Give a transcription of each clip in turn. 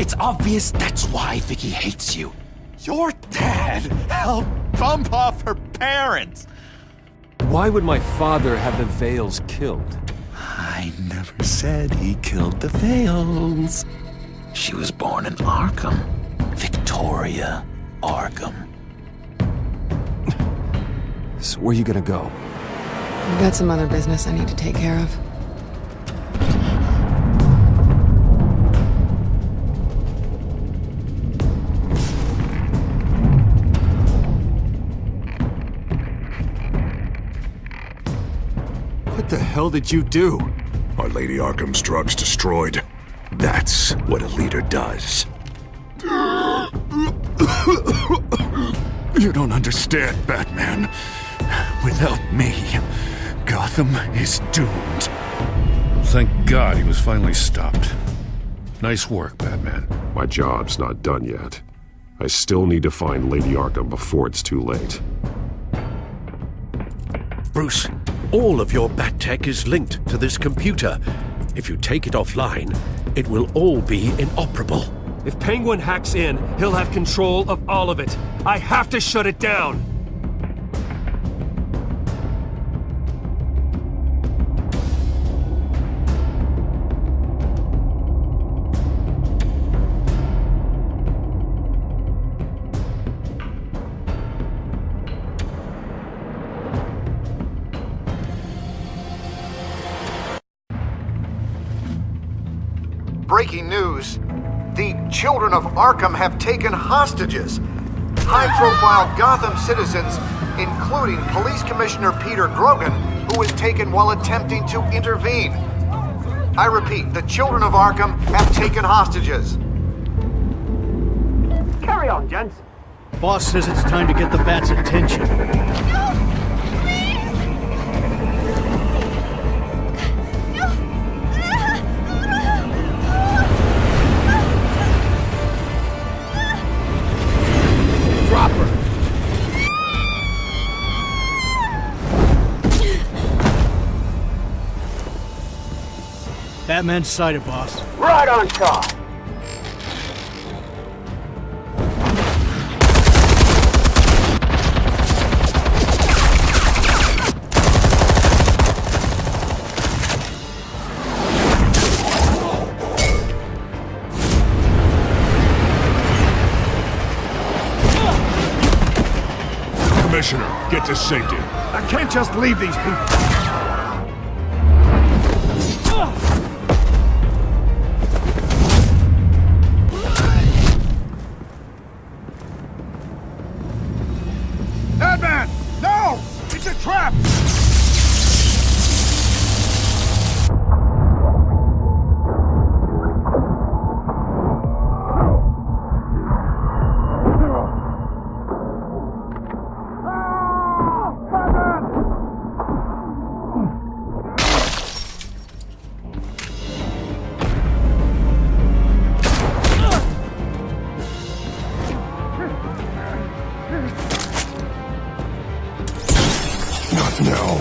It's obvious that's why Vicky hates you. Your dad helped bump off her parents. Why would my father have the Vales killed? I never said he killed the Vales. She was born in Arkham. Victoria Arkham. So where you gonna go? I've got some other business I need to take care of. What the hell did you do? Our Lady Arkham's drugs destroyed. That's what a leader does. You don't understand, Batman. Without me, Gotham is doomed. Thank God he was finally stopped. Nice work, Batman. My job's not done yet. I still need to find Lady Arkham before it's too late. Bruce, all of your Bat-Tech is linked to this computer. If you take it offline, it will all be inoperable. If Penguin hacks in, he'll have control of all of it. I have to shut it down! Breaking news. The children of Arkham have taken hostages. High-profile Gotham citizens, including Police Commissioner Peter Grogan, who was taken while attempting to intervene. I repeat, the children of Arkham have taken hostages. Carry on, gents. Boss says it's time to get the Bat's attention. Batman's sighted, boss. Right on top. Commissioner, get to safety. I can't just leave these people. Batman! No! It's a trap! Not now.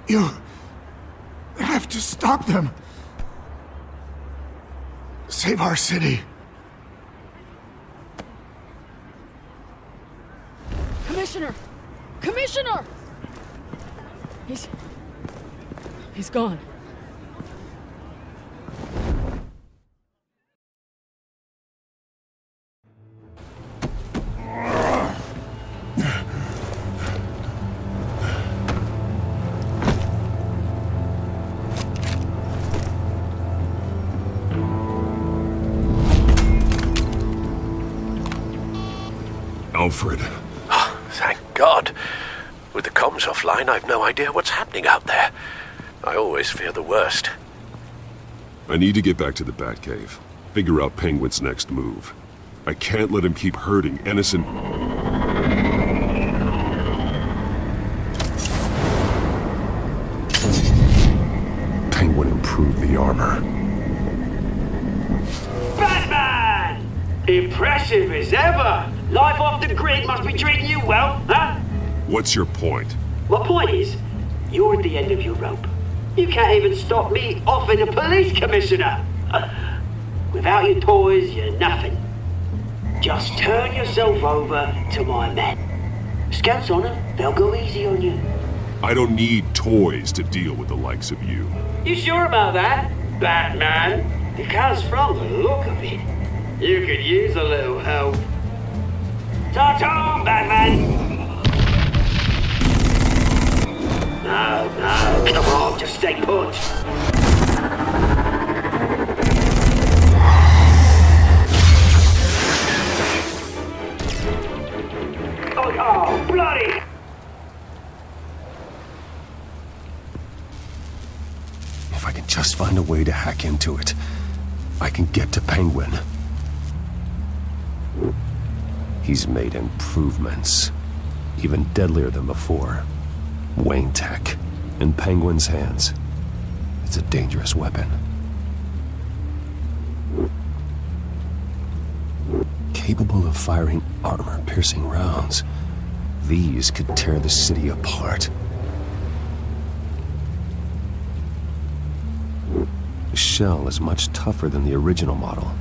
You have to stop them. Save our city. Commissioner! Commissioner! He's gone. Alfred. Oh, thank God. With the comms offline, I've no idea what's happening out there. I always fear the worst. I need to get back to the Batcave. Figure out Penguin's next move. I can't let him keep hurting innocent... improve the armor. Batman! Impressive as ever! Life off the grid must be treating you well, huh? What's your point? My point is, you're at the end of your rope. You can't even stop me offing a police commissioner. Without your toys, you're nothing. Just turn yourself over to my men. Scouts on them, they'll go easy on you. I don't need toys to deal with the likes of you. You sure about that, Batman? Because from the look of it, you could use a little help. Ta-ta, Batman! No, come on, just stay put. Oh, bloody! If I can just find a way to hack into it, I can get to Penguin. He's made improvements, even deadlier than before. Wayne Tech, in Penguin's hands. It's a dangerous weapon. Capable of firing armor-piercing rounds. These could tear the city apart. The shell is much tougher than the original model.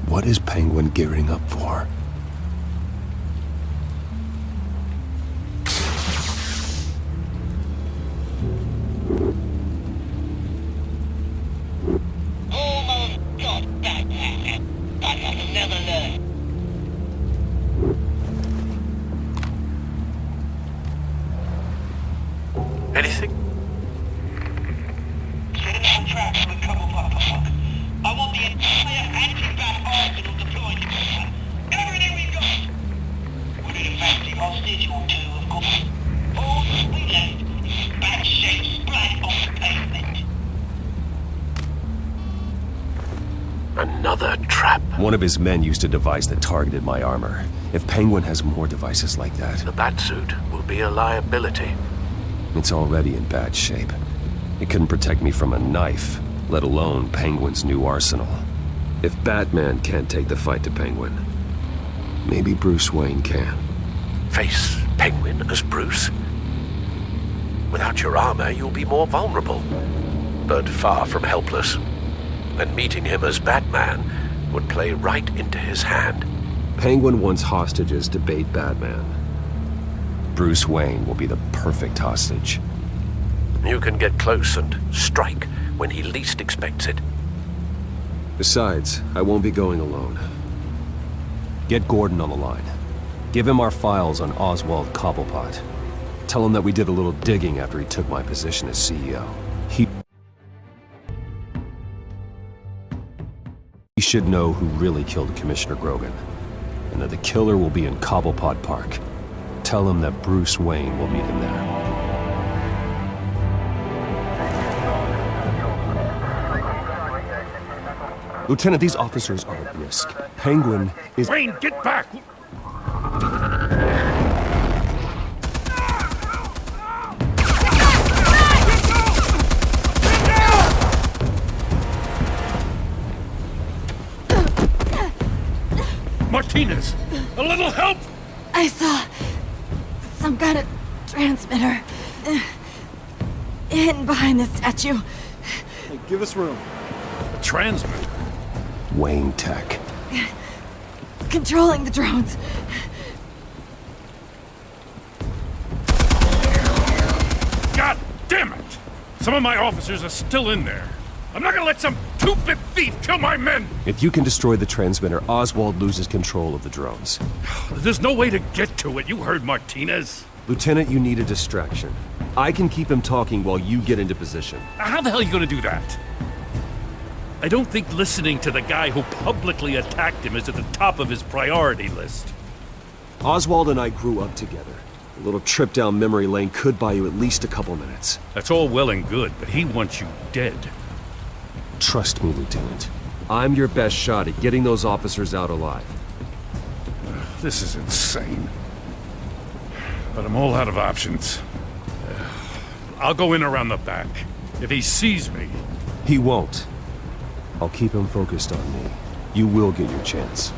What is Penguin gearing up for? Anything? I want the entire anti-bat arsenal deployed in everything we got. We're in a fancy hostage or two, of course. All we left is bat-shaped splat on the pavement. Another trap. One of his men used a device that targeted my armor. If Penguin has more devices like that... The batsuit will be a liability. It's already in bad shape. It couldn't protect me from a knife, let alone Penguin's new arsenal. If Batman can't take the fight to Penguin, maybe Bruce Wayne can. Face Penguin as Bruce? Without your armor, you'll be more vulnerable, but far from helpless. And meeting him as Batman would play right into his hand. Penguin wants hostages to bait Batman. Bruce Wayne will be the perfect hostage. You can get close and strike when he least expects it. Besides, I won't be going alone. Get Gordon on the line. Give him our files on Oswald Cobblepot. Tell him that we did a little digging after he took my position as CEO. He should know who really killed Commissioner Grogan, and that the killer will be in Cobblepot Park. Tell him that Bruce Wayne will meet him there. Lieutenant, these officers are at risk. Penguin is... Wayne, get back! Martinez, a little help! I saw some kind of transmitter hidden behind the statue. Hey, give us room. A transmitter? Wayne Tech. Controlling the drones. God damn it! Some of my officers are still in there. I'm not gonna let some two-bit thief kill my men! If you can destroy the transmitter, Oswald loses control of the drones. There's no way to get to it. You heard Martinez. Lieutenant, you need a distraction. I can keep him talking while you get into position. How the hell are you gonna do that? I don't think listening to the guy who publicly attacked him is at the top of his priority list. Oswald and I grew up together. A little trip down memory lane could buy you at least a couple minutes. That's all well and good, but he wants you dead. Trust me, Lieutenant. I'm your best shot at getting those officers out alive. This is insane. But I'm all out of options. I'll go in around the back. If he sees me... He won't. I'll keep him focused on me. You will get your chance.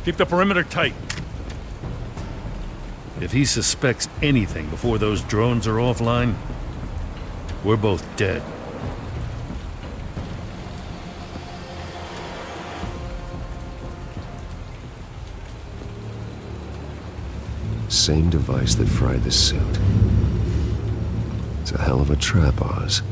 Keep the perimeter tight. If he suspects anything before those drones are offline, we're both dead. Same device that fried the suit. It's a hell of a trap, Oz.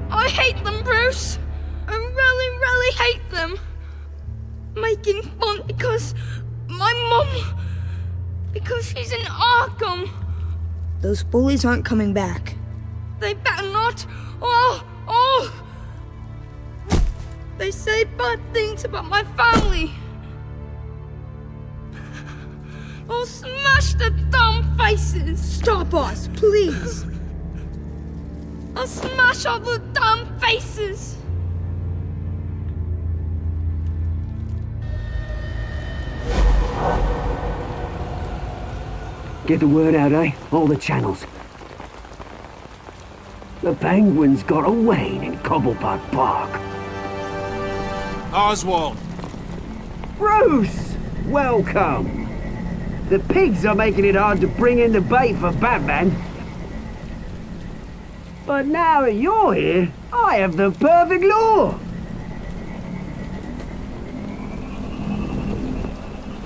I hate them, Bruce. I really, really hate them. Making fun because my mum... because she's in Arkham. Those bullies aren't coming back. They better not. Oh! They say bad things about my family. I'll smash the dumb faces. Stop us, please. I'll smash all the damn faces! Get the word out, eh? All the channels. The Penguin's got a Wayne in Cobblepot Park. Oswald! Bruce! Welcome! The pigs are making it hard to bring in the bait for Batman. But now that you're here, I have the perfect lure!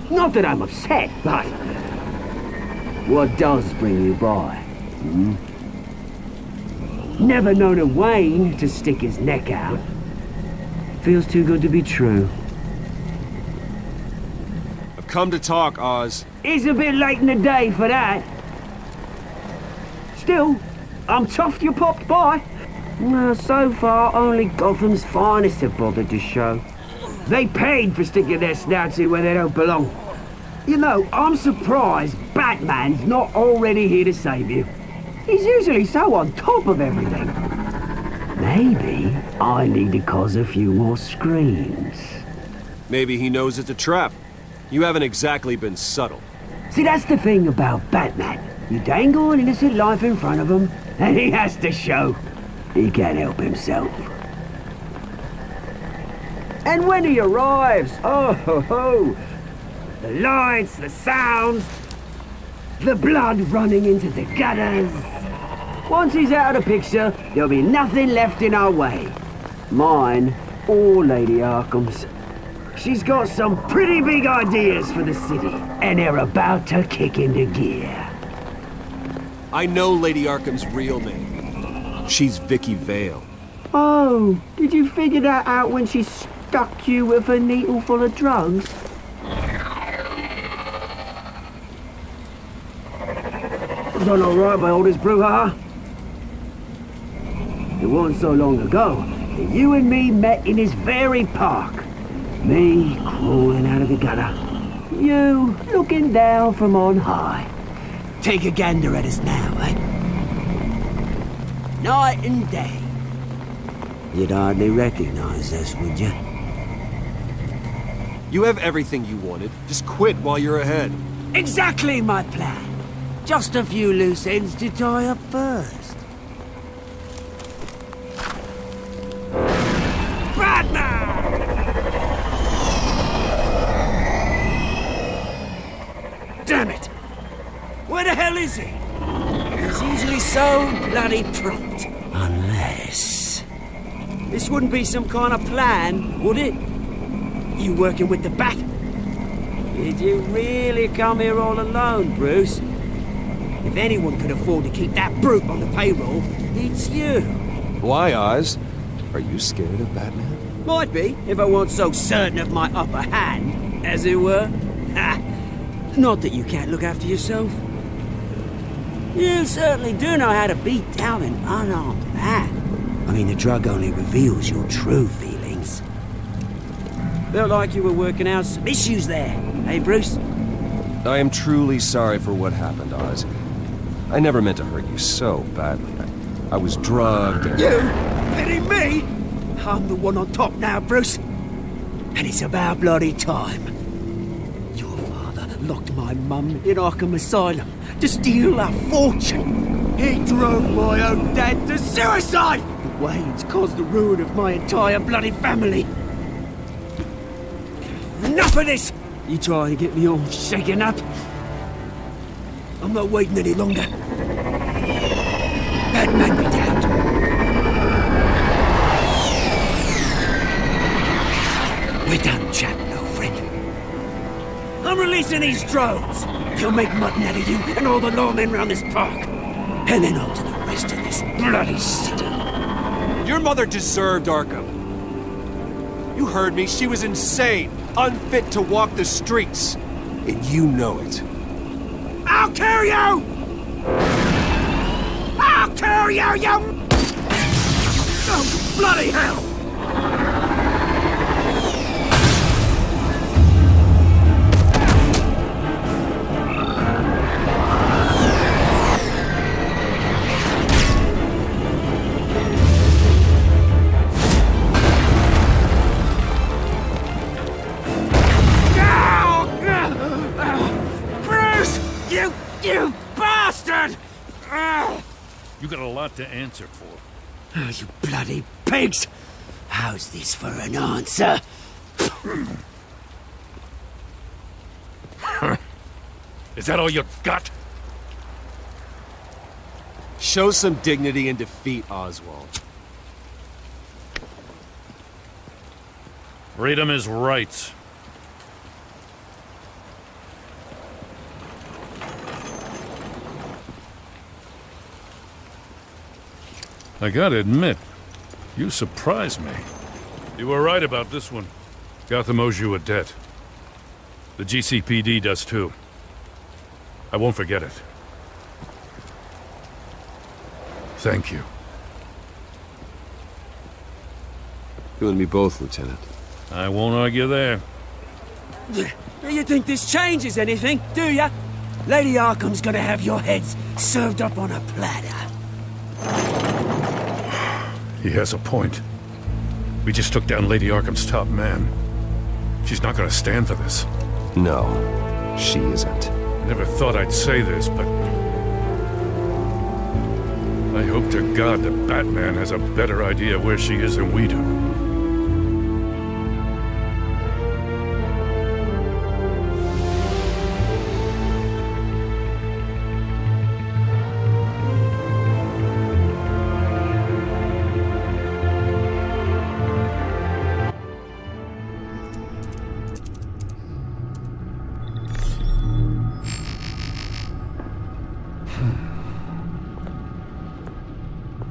Not that I'm upset, but... what does bring you by? Never known a Wayne to stick his neck out. Feels too good to be true. I've come to talk, Oz. It's a bit late in the day for that. Still, I'm chuffed you popped by. Well, so far, only Gotham's finest have bothered to show. They paid for sticking their snouts in where they don't belong. You know, I'm surprised Batman's not already here to save you. He's usually so on top of everything. Maybe I need to cause a few more screams. Maybe he knows it's a trap. You haven't exactly been subtle. See, that's the thing about Batman. You dangle an innocent life in front of him, and he has to show he can't help himself. And when he arrives, oh ho ho! The lights, the sounds, the blood running into the gutters. Once he's out of the picture, there'll be nothing left in our way. Mine or Lady Arkham's. She's got some pretty big ideas for the city, and they're about to kick into gear. I know Lady Arkham's real name. She's Vicky Vale. Oh, did you figure that out when she stuck you with a needle full of drugs? Done all right by all this brouhaha. It wasn't so long ago that you and me met in this very park. Me crawling out of the gutter. You looking down from on high. Take a gander at us now, eh? Night and day. You'd hardly recognize us, would you? You have everything you wanted. Just quit while you're ahead. Exactly my plan. Just a few loose ends to tie up first. Batman! Damn it! Where the hell is he? He's usually so bloody prompt. Unless... this wouldn't be some kind of plan, would it? You working with the Bat? Did you really come here all alone, Bruce? If anyone could afford to keep that brute on the payroll, it's you. Why, Oz? Are you scared of Batman? Might be, if I weren't so certain of my upper hand, as it were. Ha! Not that you can't look after yourself. You certainly do know how to beat down an unarmed man. I mean, the drug only reveals your true feelings. Felt like you were working out some issues there, eh, Bruce? I am truly sorry for what happened, Oz. I never meant to hurt you so badly. I was drugged and... You? Pity me? I'm the one on top now, Bruce. And it's about bloody time. Your father locked my mum in Arkham Asylum to steal a fortune. He drove my own dad to suicide! The Waynes caused the ruin of my entire bloody family. Enough of this! You trying to get me all shaken up? I'm not waiting any longer. Batman be damned. We're done chatting, old friend. I'm releasing these drones. They'll make mutton out of you and all the lawmen round this park. And then on to the rest of this bloody city. Your mother deserved Arkham. You heard me. She was insane, unfit to walk the streets. And you know it. I'll kill you! I'll kill you, you... Oh, bloody hell! You bastard! You got a lot to answer for. Oh, you bloody pigs! How's this for an answer? Is that all you got? Show some dignity and defeat Oswald. Read him his rights. I gotta admit, you surprised me. You were right about this one. Gotham owes you a debt. The GCPD does too. I won't forget it. Thank you. You and me both, Lieutenant. I won't argue there. You think this changes anything, do ya? Lady Arkham's gonna have your heads served up on a platter. He has a point. We just took down Lady Arkham's top man. She's not gonna stand for this. No, she isn't. I never thought I'd say this, but... I hope to God that Batman has a better idea where she is than we do.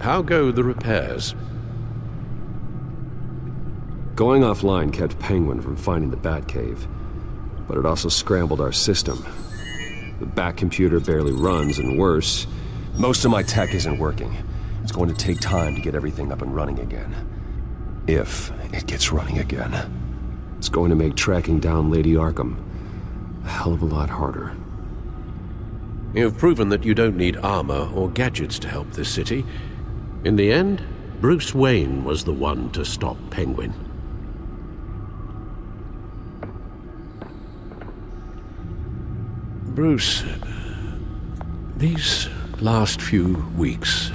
How go the repairs? Going offline kept Penguin from finding the Batcave, but it also scrambled our system. The Bat computer barely runs, and worse, most of my tech isn't working. It's going to take time to get everything up and running again. If it gets running again. It's going to make tracking down Lady Arkham a hell of a lot harder. You've proven that you don't need armor or gadgets to help this city. In the end, Bruce Wayne was the one to stop Penguin. Bruce, these last few weeks,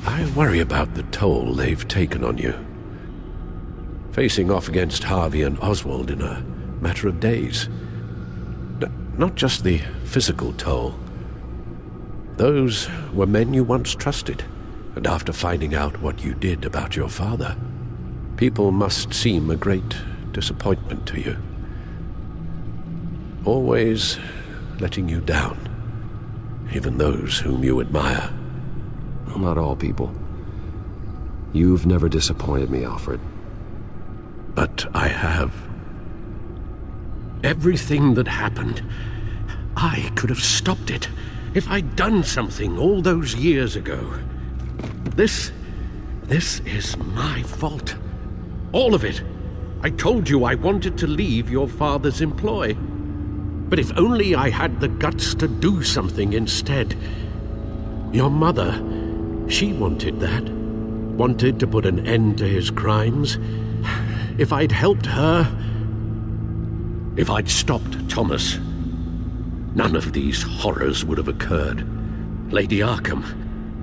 I worry about the toll they've taken on you. Facing off against Harvey and Oswald in a matter of days. Not just the physical toll. Those were men you once trusted. And after finding out what you did about your father, people must seem a great disappointment to you. Always letting you down, even those whom you admire. Well, not all people. You've never disappointed me, Alfred. But I have. Everything that happened, I could have stopped it if I'd done something all those years ago. This is my fault. All of it. I told you I wanted to leave your father's employ. But if only I had the guts to do something instead. Your mother, she wanted that. Wanted to put an end to his crimes. If I'd helped her, if I'd stopped Thomas, none of these horrors would have occurred. Lady Arkham,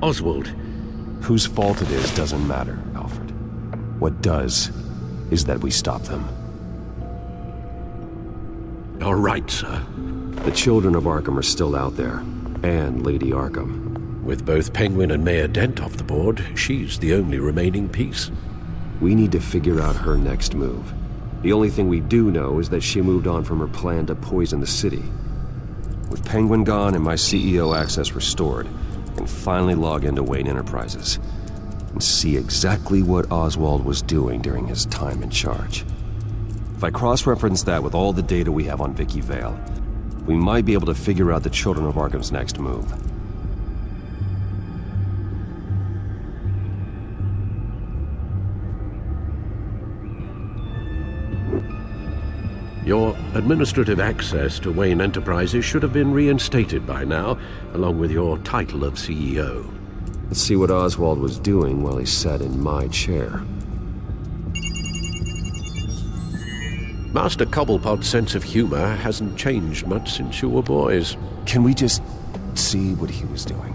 Oswald. Whose fault it is doesn't matter, Alfred. What does is that we stop them. You're right, sir. The children of Arkham are still out there, and Lady Arkham. With both Penguin and Mayor Dent off the board, she's the only remaining piece. We need to figure out her next move. The only thing we do know is that she moved on from her plan to poison the city. With Penguin gone and my CEO access restored, I can finally log into Wayne Enterprises and see exactly what Oswald was doing during his time in charge. If I cross-reference that with all the data we have on Vicky Vale, we might be able to figure out the Children of Arkham's next move. Your administrative access to Wayne Enterprises should have been reinstated by now, along with your title of CEO. Let's see what Oswald was doing while he sat in my chair. Master Cobblepot's sense of humor hasn't changed much since you were boys. Can we just see what he was doing?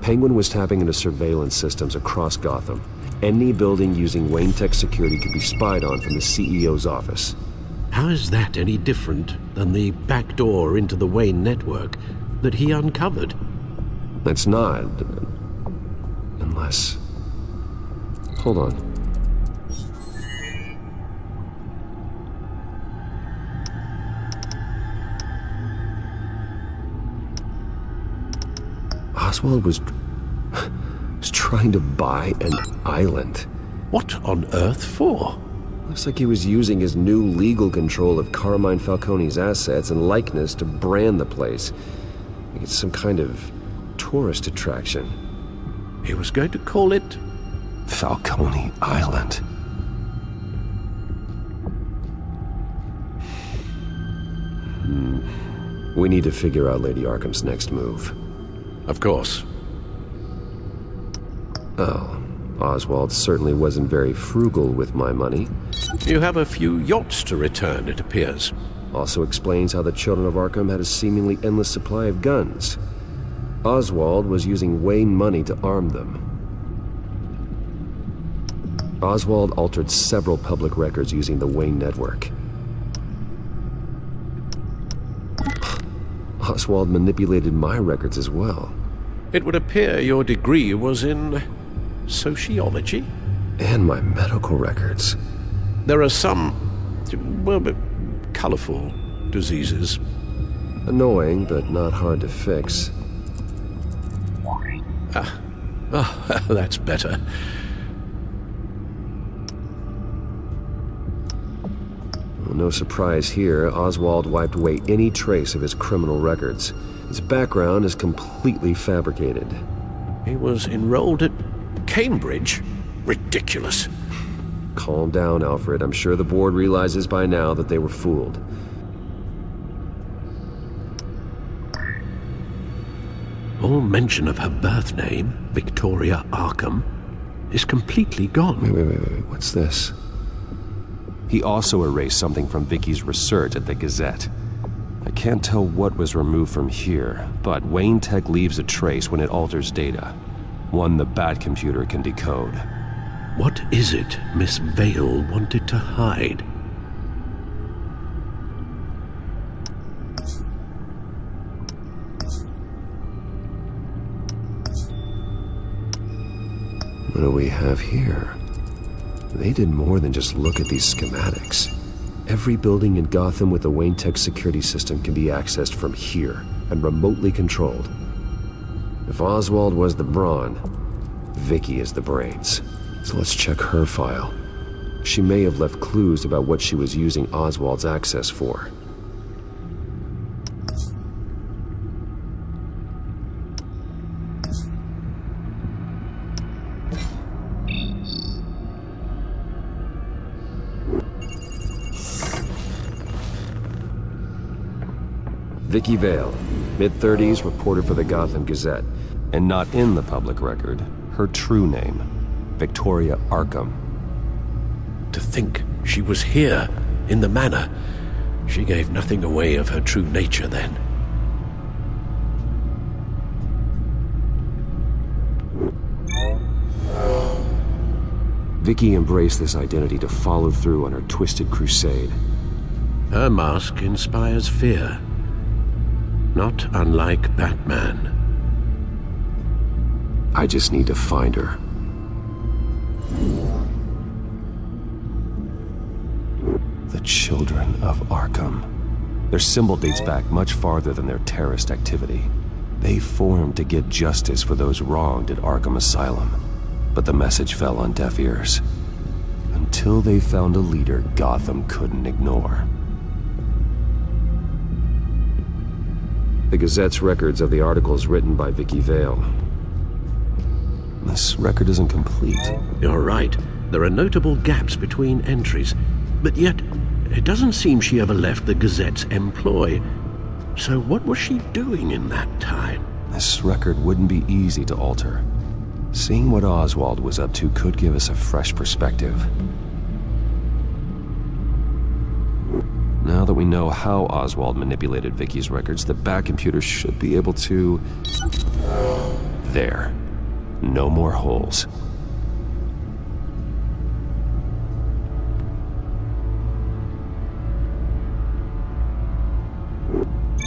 Penguin was tapping into surveillance systems across Gotham. Any building using Wayne Tech security could be spied on from the CEO's office. How is that any different than the back door into the Wayne network that he uncovered? It's not. Unless... Hold on. Oswald was trying to buy an island. What on earth for? Looks like he was using his new legal control of Carmine Falcone's assets and likeness to brand the place. Like it's some kind of tourist attraction. He was going to call it Falcone Island. We need to figure out Lady Arkham's next move. Of course. Oh, Oswald certainly wasn't very frugal with my money. You have a few yachts to return, it appears. Also explains how the Children of Arkham had a seemingly endless supply of guns. Oswald was using Wayne money to arm them. Oswald altered several public records using the Wayne network. Oswald manipulated my records as well. It would appear your degree was in sociology? And my medical records. There are some, well, colorful diseases. Annoying, but not hard to fix. That's better. Well, no surprise here, Oswald wiped away any trace of his criminal records. His background is completely fabricated. He was enrolled at Cambridge? Ridiculous. Calm down, Alfred. I'm sure the board realizes by now that they were fooled. All mention of her birth name, Victoria Arkham, is completely gone. Wait. What's this? He also erased something from Vicky's research at the Gazette. I can't tell what was removed from here, but Wayne Tech leaves a trace when it alters data. One the Bat computer can decode. What is it Miss Vale wanted to hide? What do we have here? They did more than just look at these schematics. Every building in Gotham with the Wayne Tech security system can be accessed from here and remotely controlled. If Oswald was the brawn, Vicky is the brains. So let's check her file. She may have left clues about what she was using Oswald's access for. Vicky Vale, mid-30s, reporter for the Gotham Gazette. And not in the public record, her true name, Victoria Arkham. To think she was here, in the manor. She gave nothing away of her true nature then. Vicky embraced this identity to follow through on her twisted crusade. Her mask inspires fear. Not unlike Batman. I just need to find her. The Children of Arkham. Their symbol dates back much farther than their terrorist activity. They formed to get justice for those wronged at Arkham Asylum. But the message fell on deaf ears. Until they found a leader Gotham couldn't ignore. The Gazette's records of the articles written by Vicky Vale. This record isn't complete. You're right. There are notable gaps between entries. But yet, it doesn't seem she ever left the Gazette's employ. So what was she doing in that time? This record wouldn't be easy to alter. Seeing what Oswald was up to could give us a fresh perspective. Now that we know how Oswald manipulated Vicky's records, the Bat computer should be able to... There. No more holes.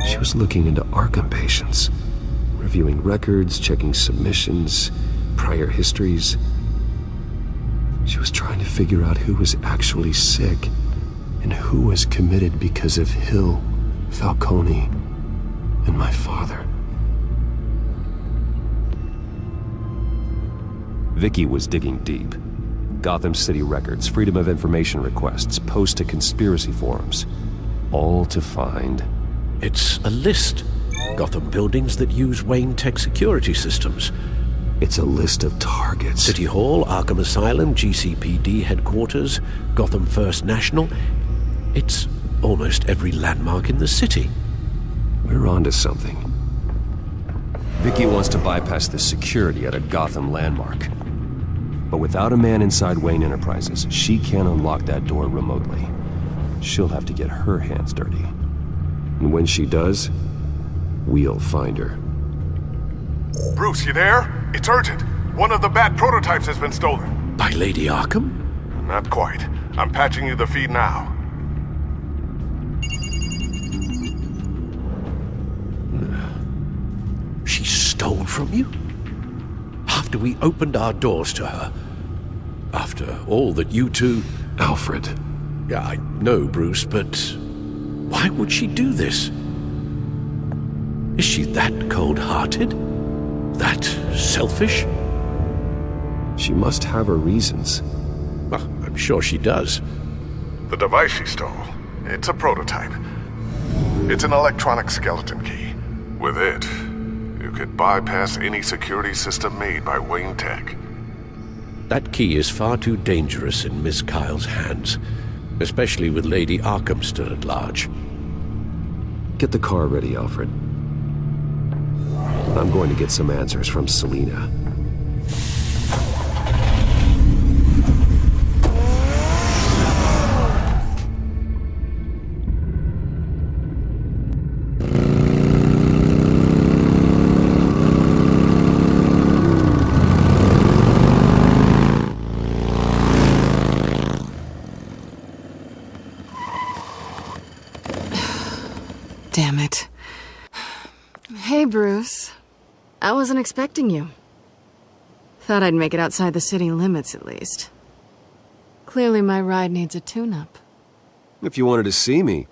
She was looking into Arkham patients, reviewing records, checking submissions, prior histories. She was trying to figure out who was actually sick and who was committed because of Hill, Falcone, and my father. Vicky was digging deep. Gotham City records, Freedom of Information requests, posts to conspiracy forums. All to find... It's a list. Gotham buildings that use Wayne Tech security systems. It's a list of targets. City Hall, Arkham Asylum, GCPD headquarters, Gotham First National. It's almost every landmark in the city. We're onto something. Vicky wants to bypass the security at a Gotham landmark. But without a man inside Wayne Enterprises, she can't unlock that door remotely. She'll have to get her hands dirty. And when she does, we'll find her. Bruce, you there? It's urgent. One of the Bat prototypes has been stolen. By Lady Arkham? Not quite. I'm patching you the feed now. She stole from you? After we opened our doors to her? After all that you two... Alfred. Yeah, I know, Bruce, but... why would she do this? Is she that cold-hearted? That selfish? She must have her reasons. Well, I'm sure she does. The device she stole, it's a prototype. It's an electronic skeleton key. With it, you could bypass any security system made by Wayne Tech. That key is far too dangerous in Miss Kyle's hands, especially with Lady Arkham still at large. Get the car ready, Alfred. I'm going to get some answers from Selina. Damn it. Hey, Bruce. I wasn't expecting you. Thought I'd make it outside the city limits, at least. Clearly my ride needs a tune-up. If you wanted to see me,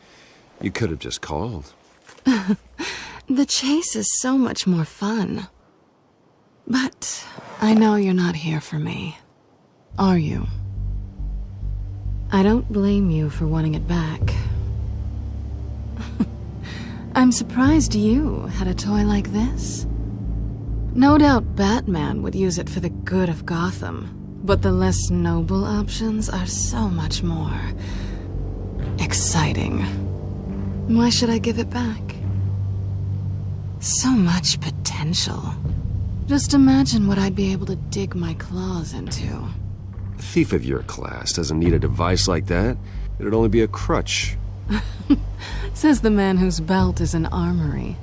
you could have just called. The chase is so much more fun. But I know you're not here for me, are you? I don't blame you for wanting it back. I'm surprised you had a toy like this. No doubt Batman would use it for the good of Gotham, but the less noble options are so much more exciting. Why should I give it back? So much potential. Just imagine what I'd be able to dig my claws into. A thief of your class doesn't need a device like that. It'd only be a crutch. Says the man whose belt is an armory.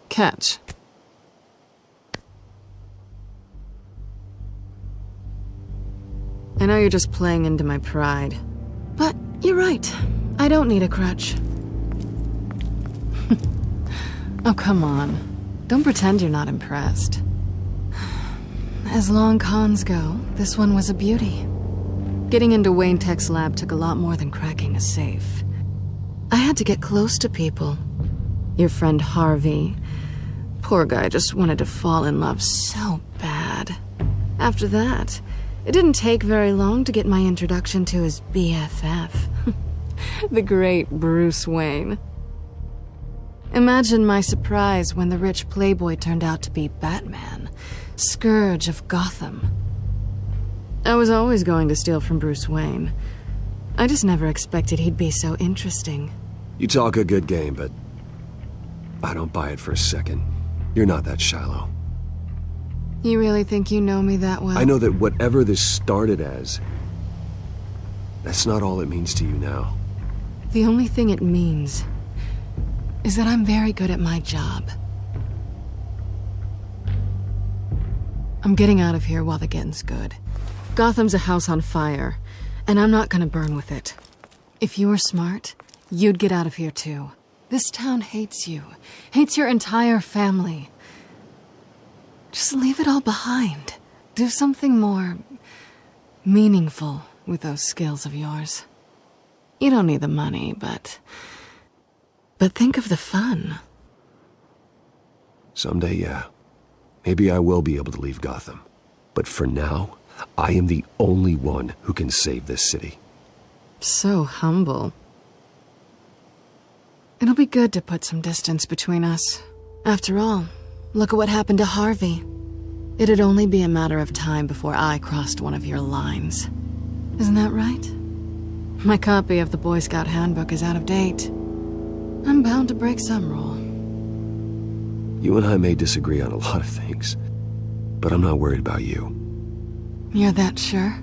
Catch. I know you're just playing into my pride, but you're right. I don't need a crutch. Oh, come on. Don't pretend you're not impressed. As long cons go, this one was a beauty. Getting into Wayne Tech's lab took a lot more than cracking a safe. I had to get close to people. Your friend Harvey. Poor guy just wanted to fall in love so bad. After that, it didn't take very long to get my introduction to his BFF. The great Bruce Wayne. Imagine my surprise when the rich playboy turned out to be Batman, Scourge of Gotham. I was always going to steal from Bruce Wayne. I just never expected he'd be so interesting. You talk a good game, but I don't buy it for a second. You're not that shallow. You really think you know me that well? I know that whatever this started as, that's not all it means to you now. The only thing it means is that I'm very good at my job. I'm getting out of here while the getting's good. Gotham's a house on fire, and I'm not gonna burn with it. If you were smart, you'd get out of here too. This town hates you, hates your entire family. Just leave it all behind. Do something more meaningful with those skills of yours. You don't need the money, but think of the fun. Someday, yeah. Maybe I will be able to leave Gotham. But for now, I am the only one who can save this city. So humble. It'll be good to put some distance between us. After all, look at what happened to Harvey. It'd only be a matter of time before I crossed one of your lines. Isn't that right? My copy of the Boy Scout Handbook is out of date. I'm bound to break some rule. You and I may disagree on a lot of things, but I'm not worried about you. You're that sure?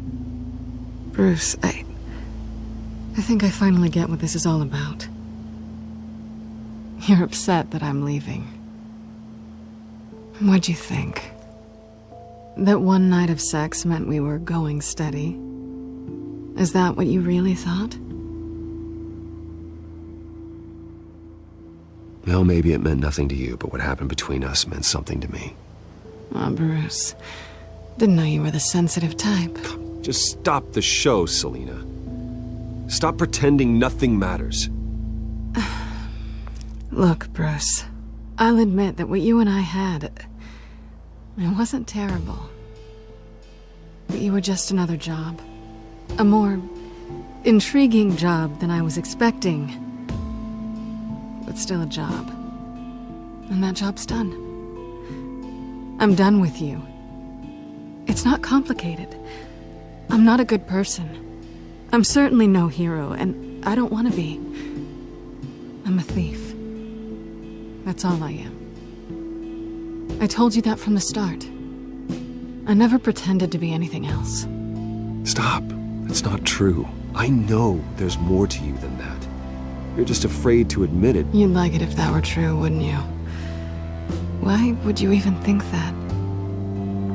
Bruce, I think I finally get what this is all about. You're upset that I'm leaving. What'd you think? That one night of sex meant we were going steady? Is that what you really thought? Well, maybe it meant nothing to you, but what happened between us meant something to me. Oh, Bruce. Didn't know you were the sensitive type. Just stop the show, Selina. Stop pretending nothing matters. Look, Bruce. I'll admit that what you and I had, it wasn't terrible. But you were just another job. A more intriguing job than I was expecting. But still a job. And that job's done. I'm done with you. It's not complicated. I'm not a good person. I'm certainly no hero, and I don't want to be. I'm a thief. That's all I am. I told you that from the start. I never pretended to be anything else. Stop. That's not true. I know there's more to you than that. You're just afraid to admit it. You'd like it if that were true, wouldn't you? Why would you even think that?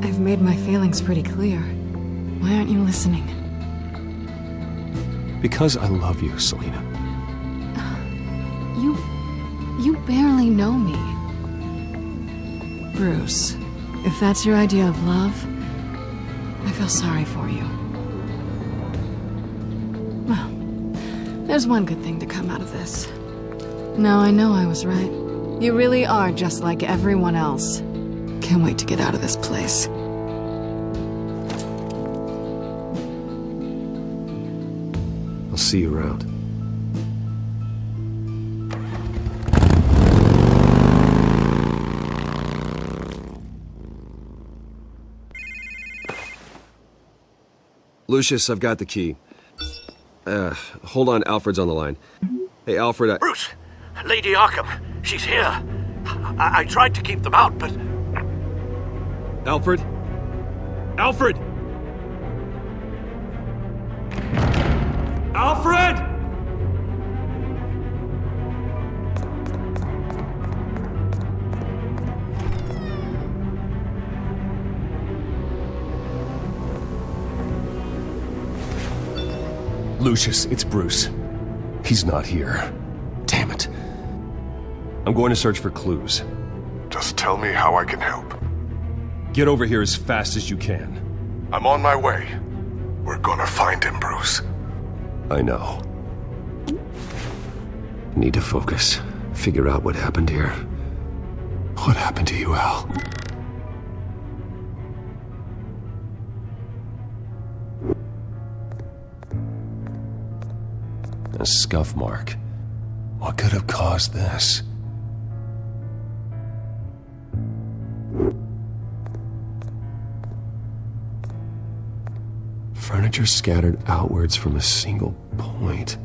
I've made my feelings pretty clear. Why aren't you listening? Because I love you, Selina. You barely know me. Bruce, if that's your idea of love, I feel sorry for you. Well, there's one good thing to come out of this. Now I know I was right. You really are just like everyone else. Can't wait to get out of this place. I'll see you around. Lucius, I've got the key. Hold on, Alfred's on the line. Hey, Alfred, Bruce! Lady Arkham! She's here! I tried to keep them out, but... Alfred? Alfred! Alfred! Lucius, it's Bruce. He's not here. Damn it. I'm going to search for clues. Just tell me how I can help. Get over here as fast as you can. I'm on my way. We're gonna find him, Bruce. I know. Need to focus. Figure out what happened here. What happened to you, Al? A scuff mark. What could have caused this? Furniture scattered outwards from a single point.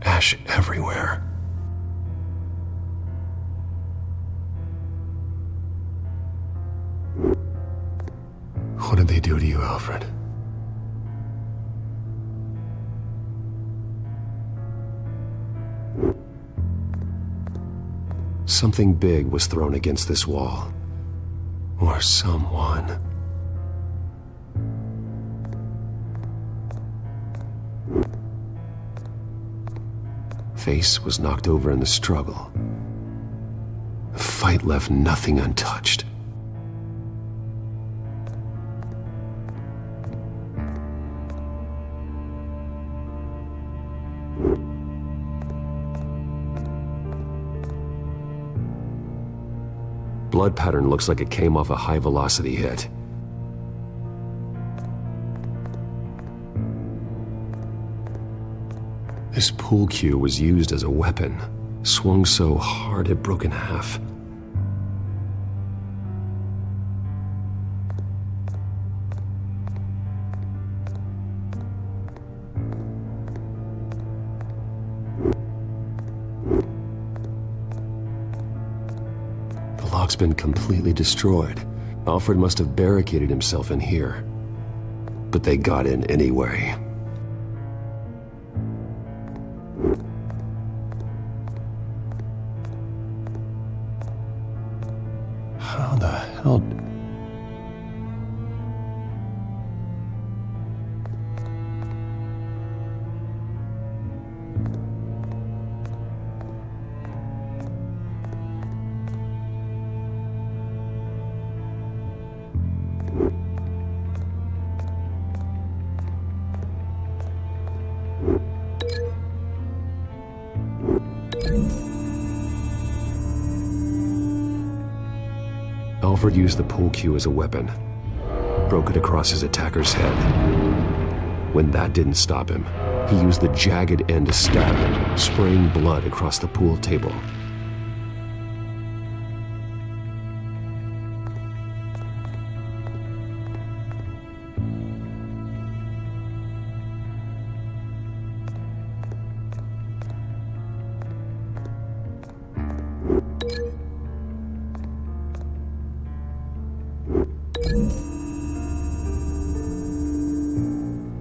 Ash everywhere. What did they do to you, Alfred? Something big was thrown against this wall. Or someone. Face was knocked over in the struggle. The fight left nothing untouched. Blood pattern looks like it came off a high-velocity hit. This pool cue was used as a weapon, swung so hard it broke in half. The lock's been completely destroyed. Alfred must have barricaded himself in here. But they got in anyway. How the hell... Alfred used the pool cue as a weapon. Broke it across his attacker's head. When that didn't stop him, he used the jagged end to stab him, spraying blood across the pool table.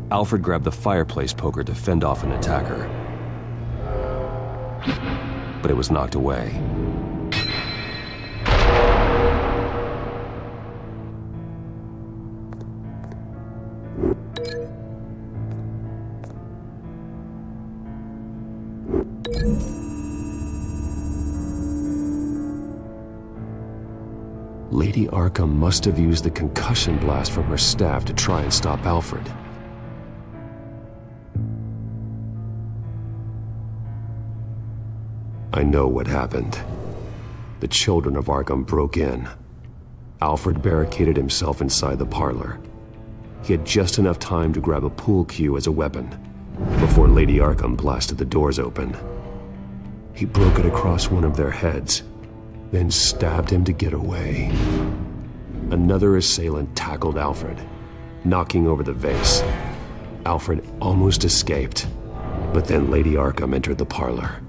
Alfred grabbed the fireplace poker to fend off an attacker. But it was knocked away. Lady Arkham must have used the concussion blast from her staff to try and stop Alfred. I know what happened. The children of Arkham broke in. Alfred barricaded himself inside the parlor. He had just enough time to grab a pool cue as a weapon before Lady Arkham blasted the doors open. He broke it across one of their heads, then stabbed him to get away. Another assailant tackled Alfred, knocking over the vase. Alfred almost escaped, but then Lady Arkham entered the parlor.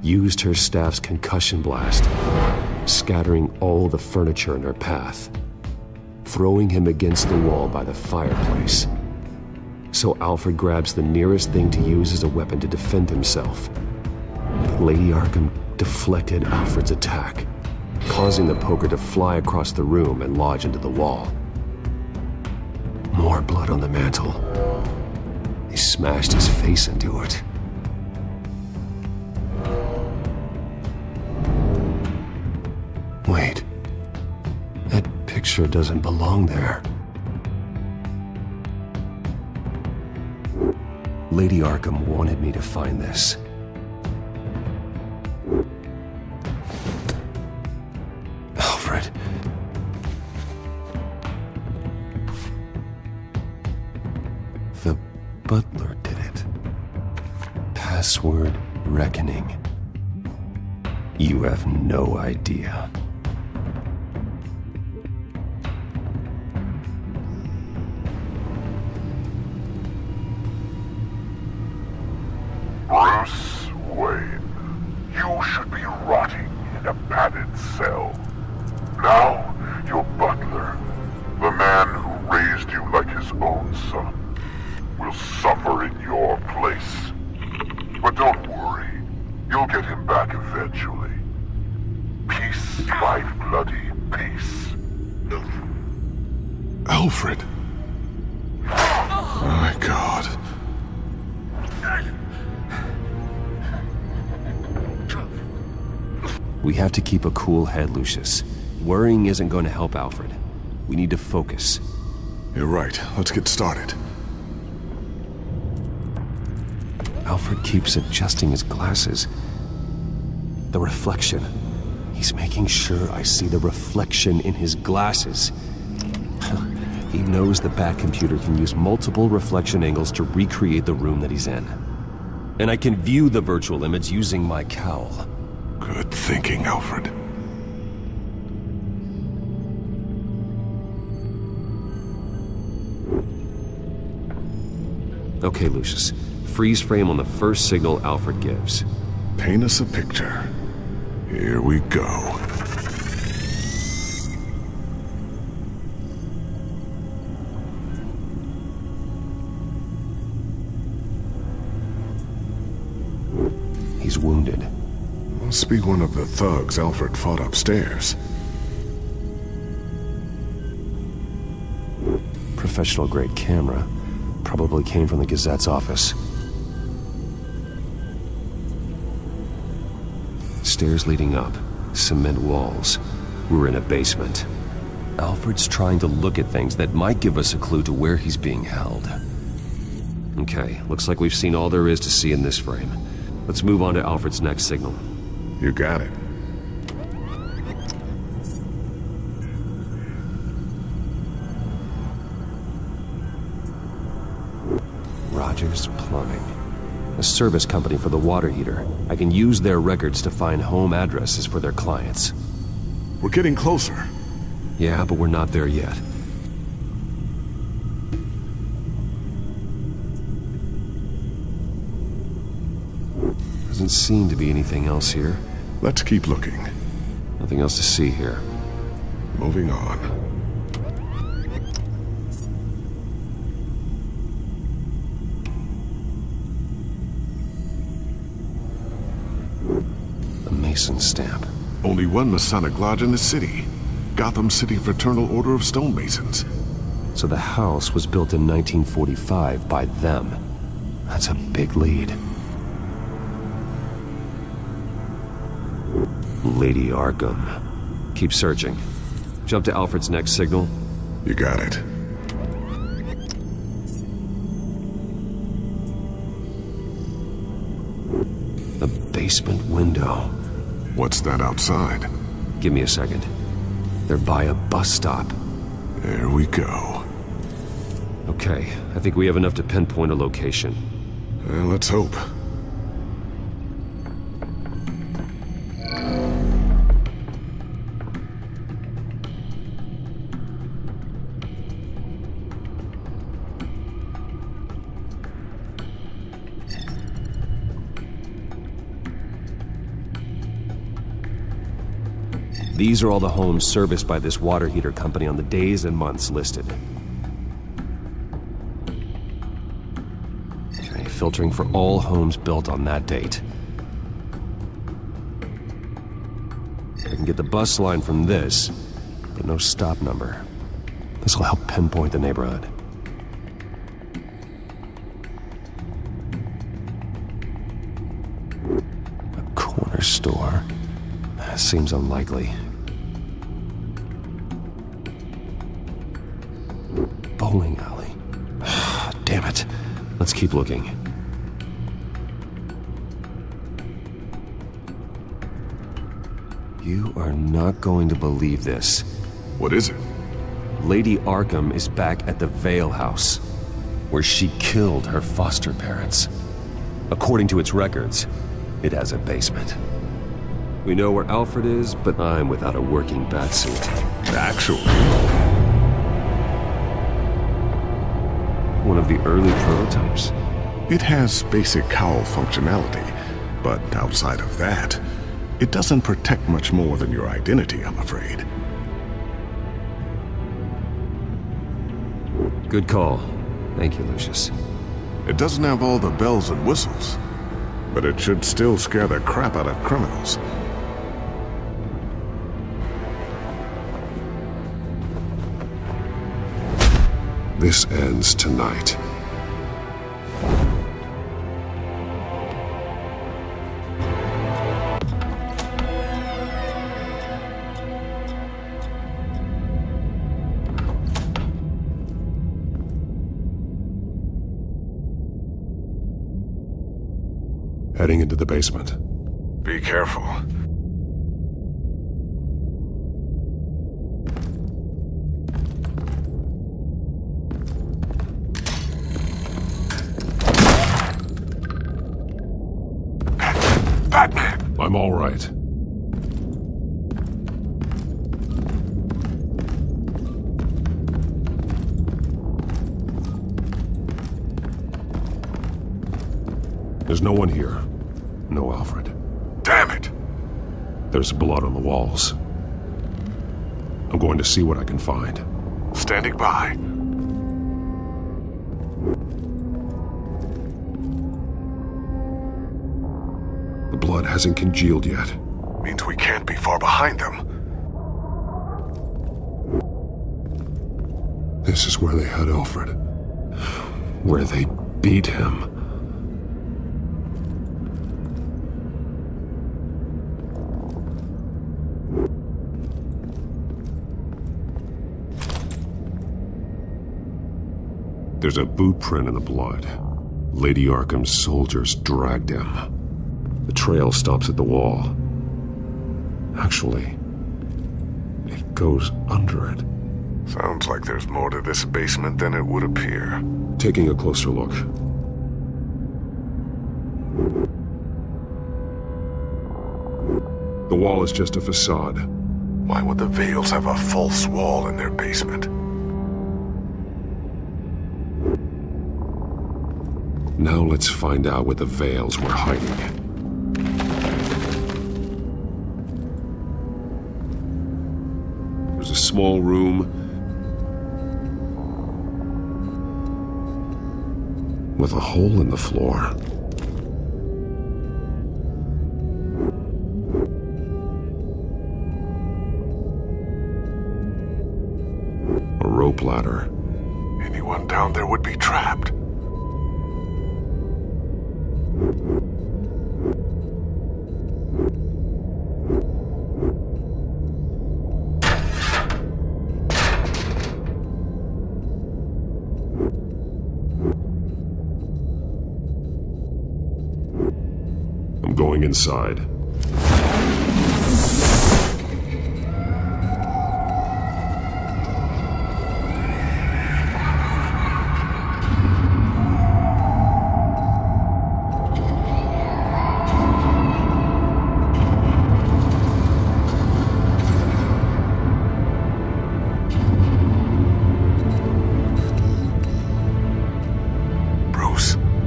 Used her staff's concussion blast, scattering all the furniture in her path, throwing him against the wall by the fireplace. So Alfred grabs the nearest thing to use as a weapon to defend himself. But Lady Arkham deflected Alfred's attack, causing the poker to fly across the room and lodge into the wall. More blood on the mantel. He smashed his face into it. Wait. That picture doesn't belong there. Lady Arkham wanted me to find this. Alfred. The butler did it. Password reckoning. You have no idea. Bruce Wayne, you should be rotting in a padded cell. Now, your butler, the man who raised you like his own son, will suffer in your place. But don't worry, you'll get him back eventually. Peace, my bloody peace. Alfred. My God. We have to keep a cool head, Lucius. Worrying isn't going to help Alfred. We need to focus. You're right. Let's get started. Alfred keeps adjusting his glasses. The reflection. He's making sure I see the reflection in his glasses. He knows the Batcomputer can use multiple reflection angles to recreate the room that he's in. And I can view the virtual image using my cowl. Good thinking, Alfred. Okay, Lucius. Freeze frame on the first signal Alfred gives. Paint us a picture. Here we go. He's wounded. Must be one of the thugs Alfred fought upstairs. Professional-grade camera. Probably came from the Gazette's office. Stairs leading up. Cement walls. We're in a basement. Alfred's trying to look at things that might give us a clue to where he's being held. Okay, looks like we've seen all there is to see in this frame. Let's move on to Alfred's next signal. You got it. Rogers Plumbing. A service company for the water heater. I can use their records to find home addresses for their clients. We're getting closer. Yeah, but we're not there yet. Doesn't seem to be anything else here. Let's keep looking. Nothing else to see here. Moving on. A Mason stamp. Only one Masonic lodge in the city. Gotham City Fraternal Order of Stonemasons. So the house was built in 1945 by them. That's a big lead. Lady Arkham. Keep searching. Jump to Alfred's next signal. You got it. The basement window. What's that outside? Give me a second. They're by a bus stop. There we go. Okay, I think we have enough to pinpoint a location. Let's hope. These are all the homes serviced by this water heater company on the days and months listed. Okay, filtering for all homes built on that date. I can get the bus line from this, but no stop number. This will help pinpoint the neighborhood. A corner store. Seems unlikely. Bowling alley. Damn it. Let's keep looking. You are not going to believe this. What is it? Lady Arkham is back at the Vale House, where she killed her foster parents. According to its records, it has a basement. We know where Alfred is, but I'm without a working batsuit. Actually, one of the early prototypes. it has basic cowl functionality, but outside of that, it doesn't protect much more than your identity, I'm afraid. Good call. Thank you, Lucius. It doesn't have all the bells and whistles, but it should still scare the crap out of criminals. This ends tonight. Heading into the basement. Be careful. Batman! I'm all right. There's no one here. No Alfred. Damn it! There's blood on the walls. I'm going to see what I can find. Standing by. The blood hasn't congealed yet. Means we can't be far behind them. This is where they had Alfred. Where they beat him. There's a boot print in the blood. Lady Arkham's soldiers dragged him. The trail stops at the wall. Actually, it goes under it. Sounds like there's more to this basement than it would appear. Taking a closer look. The wall is just a facade. Why would the Vales have a false wall in their basement? Now let's find out where the Vales were hiding. There's a small room with a hole in the floor. A rope ladder. Anyone down there would be trapped. going inside.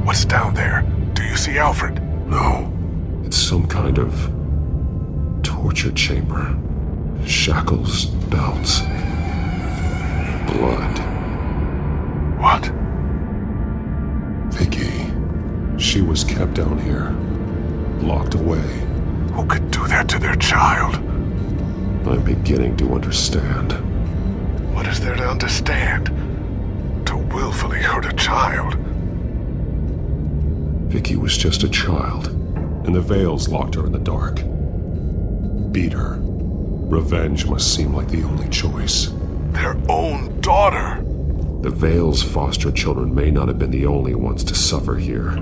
What's down there? Do you see Alfred? No. It's some kind of torture chamber. Shackles, belts, blood. What? Vicky. She was kept down here, locked away. Who could do that to their child? I'm beginning to understand. What is there to understand? To willfully hurt a child? Vicky was just a child, and the Veils locked her in the dark. Beat her. Revenge must seem like the only choice. Their own daughter! The Veils' foster children may not have been the only ones to suffer here.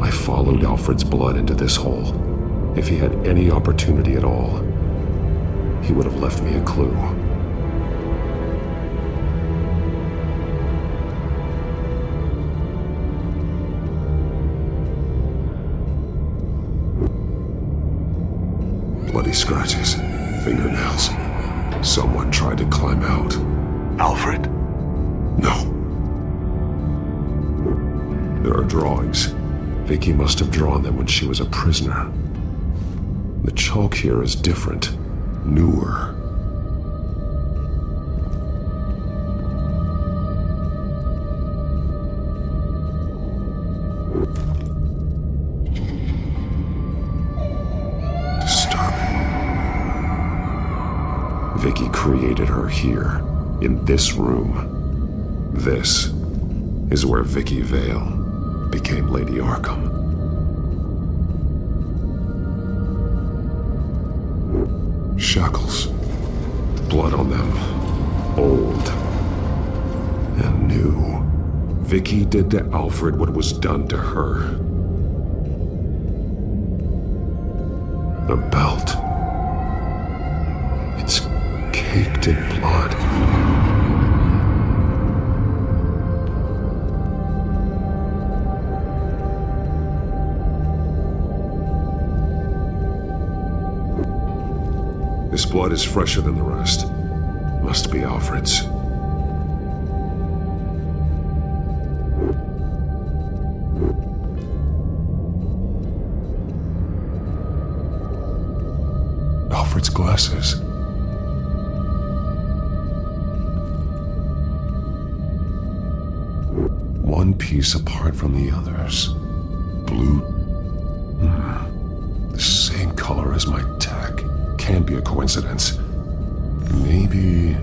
I followed Alfred's blood into this hole. If he had any opportunity at all, he would have left me a clue. Bloody scratches, fingernails. Someone tried to climb out. Alfred? No. There are drawings. Vicky must have drawn them when she was a prisoner. The chalk here is different, newer. Vicky created her here, in this room. This is where Vicky Vale became Lady Arkham. Shackles. Blood on them. Old. And new. Vicky did to Alfred what was done to her. The belt. It's caked in blood. This blood is fresher than the rest. Must be Alfred's. Alfred's glasses. One piece apart from the others. Blue. The same color as my tech. Can't be a coincidence. Maybe...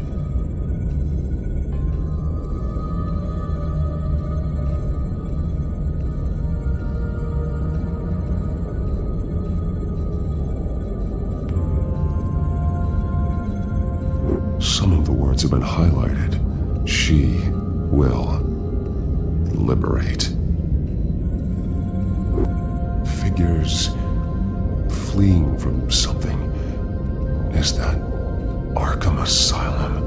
Some of the words have been highlighted. She will liberate. Figures fleeing from something. Is that Arkham Asylum?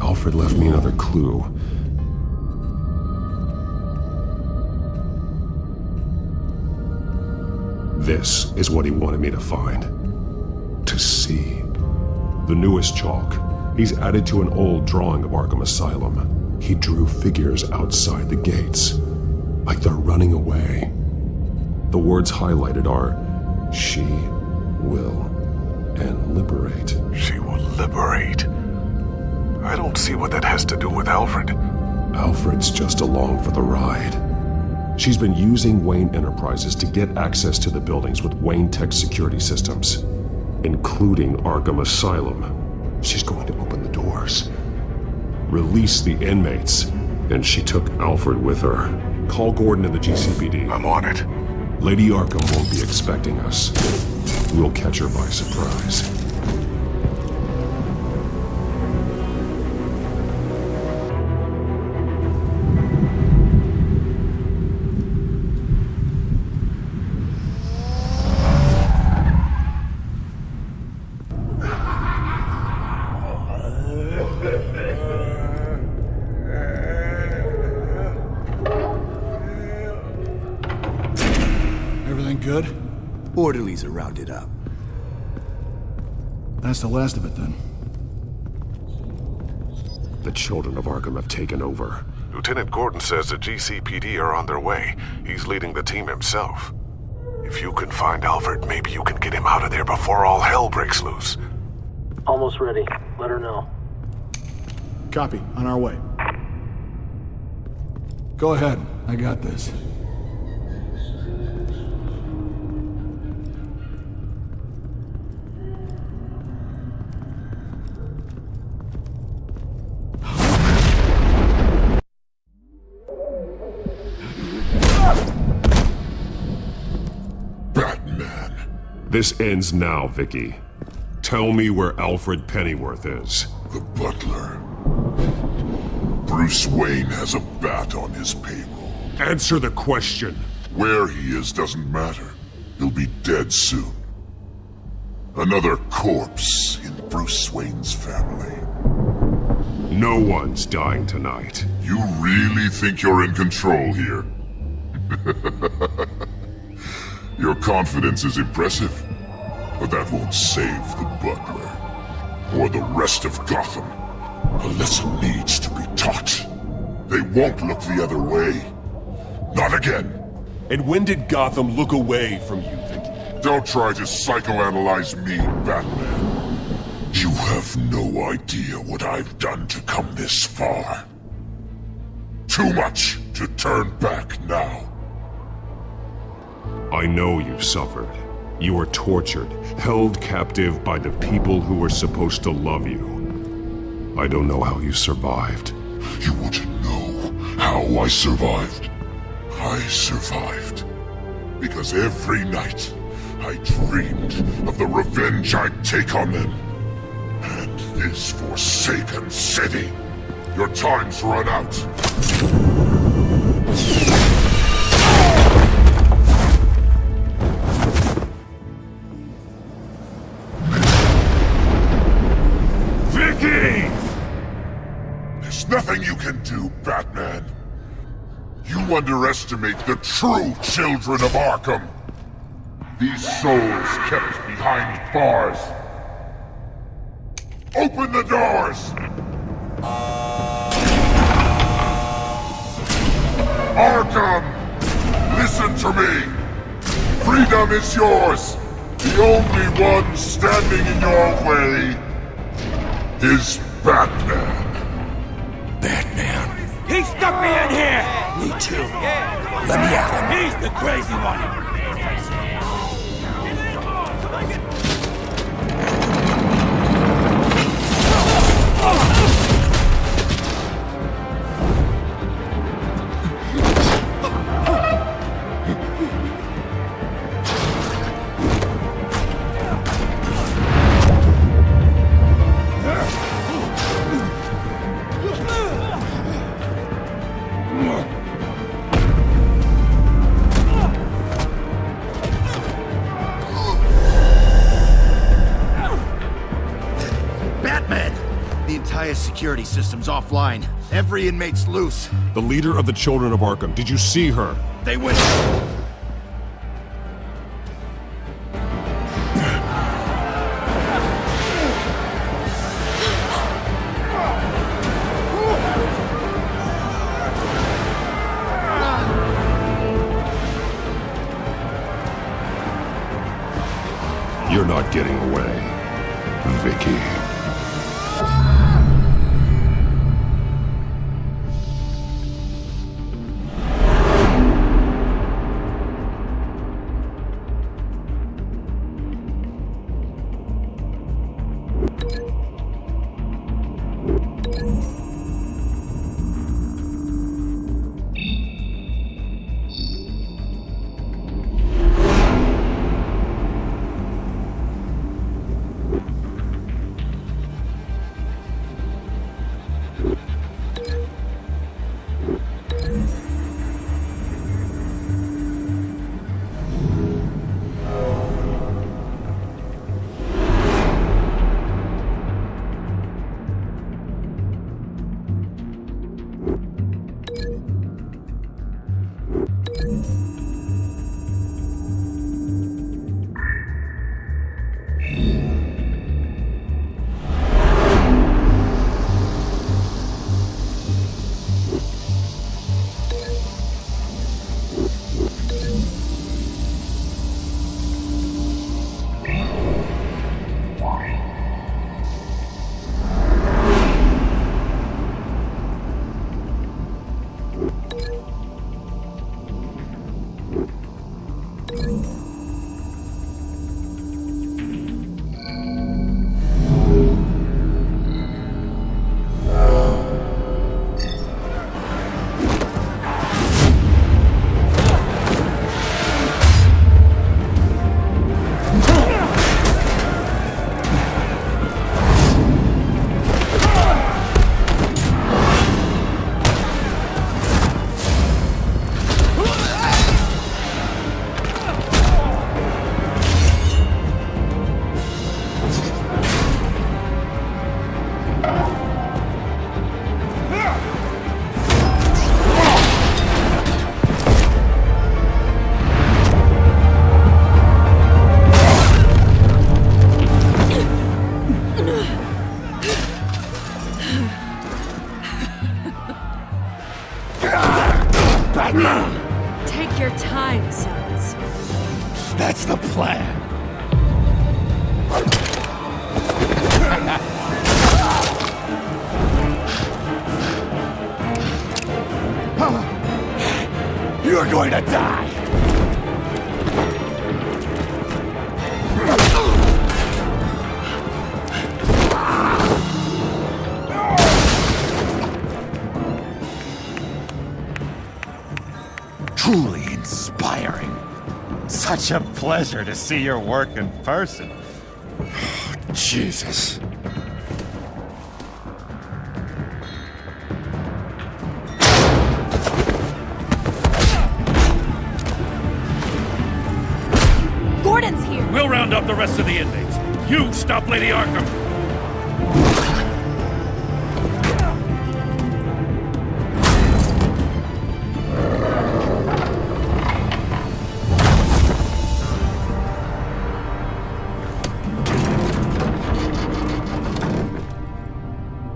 Alfred left me another clue. This is what he wanted me to find. To see. The newest chalk. He's added to an old drawing of Arkham Asylum. He drew figures outside the gates. Like they're running away. The words highlighted are, she will and liberate. She will liberate? I don't see what that has to do with Alfred. Alfred's just along for the ride. She's been using Wayne Enterprises to get access to the buildings with Wayne Tech security systems, including Arkham Asylum. She's going to open the doors, release the inmates, and she took Alfred with her. Call Gordon and the GCPD. I'm on it. Lady Arkham won't be expecting us. We'll catch her by surprise. Everything good? Orderlies are rounded up. That's the last of it, then. The children of Arkham have taken over. Lieutenant Gordon says the GCPD are on their way. He's leading the team himself. If you can find Alfred, maybe you can get him out of there before all hell breaks loose. Almost ready. Let her know. Copy. On our way. Go ahead. I got this. This ends now, Vicky. Tell me where Alfred Pennyworth is. The butler. Bruce Wayne has a bat on his payroll. Answer the question. Where he is doesn't matter. He'll be dead soon. Another corpse in Bruce Wayne's family. No one's dying tonight. You really think you're in control here? Your confidence is impressive, but that won't save the butler, or the rest of Gotham. A lesson needs to be taught. They won't look the other way. Not again. And when did Gotham look away from you, Vicky? Don't try to psychoanalyze me, Batman. You have no idea what I've done to come this far. Too much to turn back now. I know you suffered. You were tortured, held captive by the people who were supposed to love you. I don't know how you survived. You want to know how I survived? I survived because every night I dreamed of the revenge I'd take on them. And this forsaken city. Your time's run out. There's nothing you can do, Batman. You underestimate the true children of Arkham. These souls kept behind bars. Open the doors! Arkham! Listen to me! Freedom is yours! The only one standing in your way is Batman. Batman. He stuck me in here! Me too. Let me at him. He's the crazy one! Security system's offline. Every inmate's loose. The leader of the Children of Arkham, did you see her? They went... You're not getting away. Vicky. Take your time, sons. That's the plan. You're going to die. Truly inspiring. Such a pleasure to see your work in person. Jesus. Gordon's here! We'll round up the rest of the inmates. You stop Lady Arkham!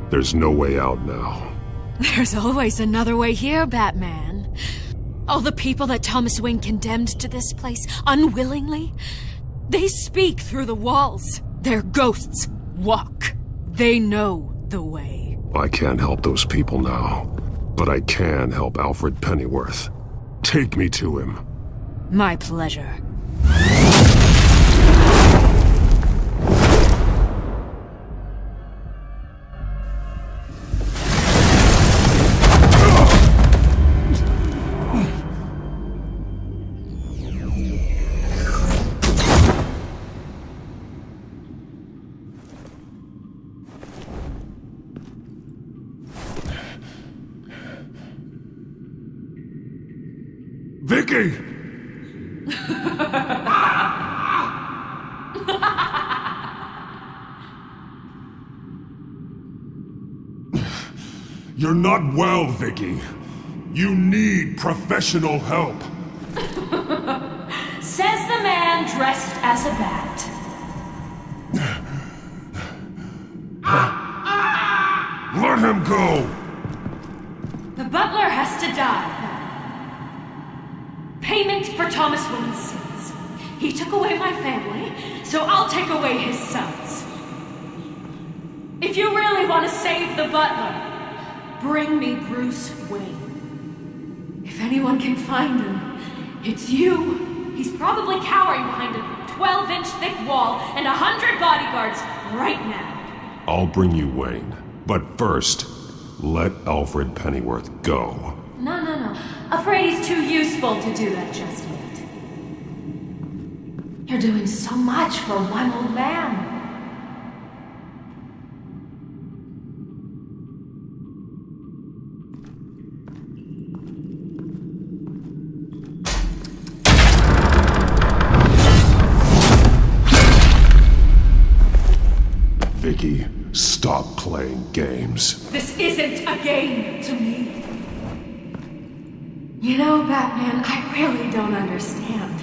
There's no way out now. There's always another way here, Batman. All the people that Thomas Wayne condemned to this place unwillingly, they speak through the walls. Their ghosts walk. They know the way. I can't help those people now, but I can help Alfred Pennyworth. Take me to him. My pleasure. Vicky! You're not well, Vicky. You need professional help. Says the man dressed as a bat. Let him go! The butler has to die. Payment for Thomas Wayne's sins. He took away my family, so I'll take away his sons. If you really want to save the butler, bring me Bruce Wayne. If anyone can find him, it's you. He's probably cowering behind a 12-inch thick wall and 100 bodyguards right now. I'll bring you Wayne. But first, let Alfred Pennyworth go. No. Afraid he's too useful to do that just yet. You're doing so much for one old man. Vicky, stop playing games. This isn't a game to me. You know, Batman, I really don't understand.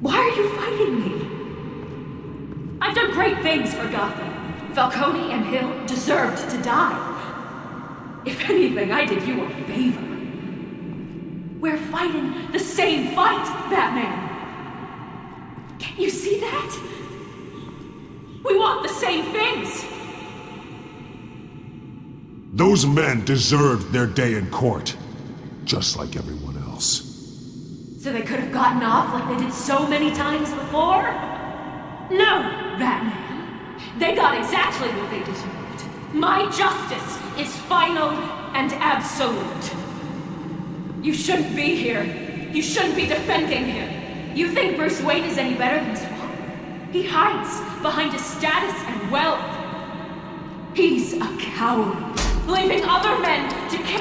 Why are you fighting me? I've done great things for Gotham. Falcone and Hill deserved to die. If anything, I did you a favor. We're fighting the same fight, Batman. Can't you see that? We want the same things! Those men deserved their day in court, just like everyone else. So they could have gotten off like they did so many times before? No, Batman. They got exactly what they deserved. My justice is final and absolute. You shouldn't be here. You shouldn't be defending him. You think Bruce Wayne is any better than his father? He hides behind his status and wealth. He's a coward, leaving other men to kill.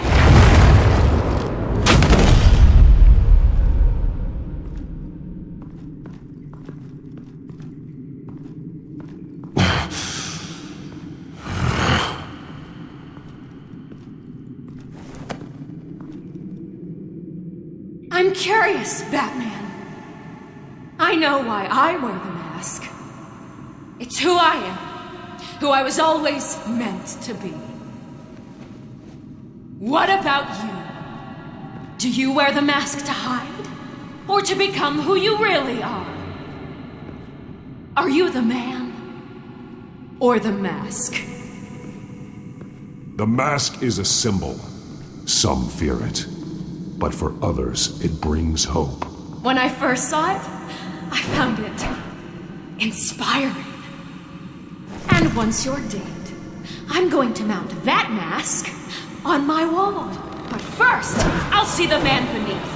I'm curious, Batman. I know why I wear the mask. It's who I am, who I was always meant to be. What about you? Do you wear the mask to hide, or to become who you really are? Are you the man, or the mask? The mask is a symbol. Some fear it, but for others, it brings hope. When I first saw it, I found it inspiring. And once you're dead, I'm going to mount that mask on my wall. But first, I'll see the man beneath.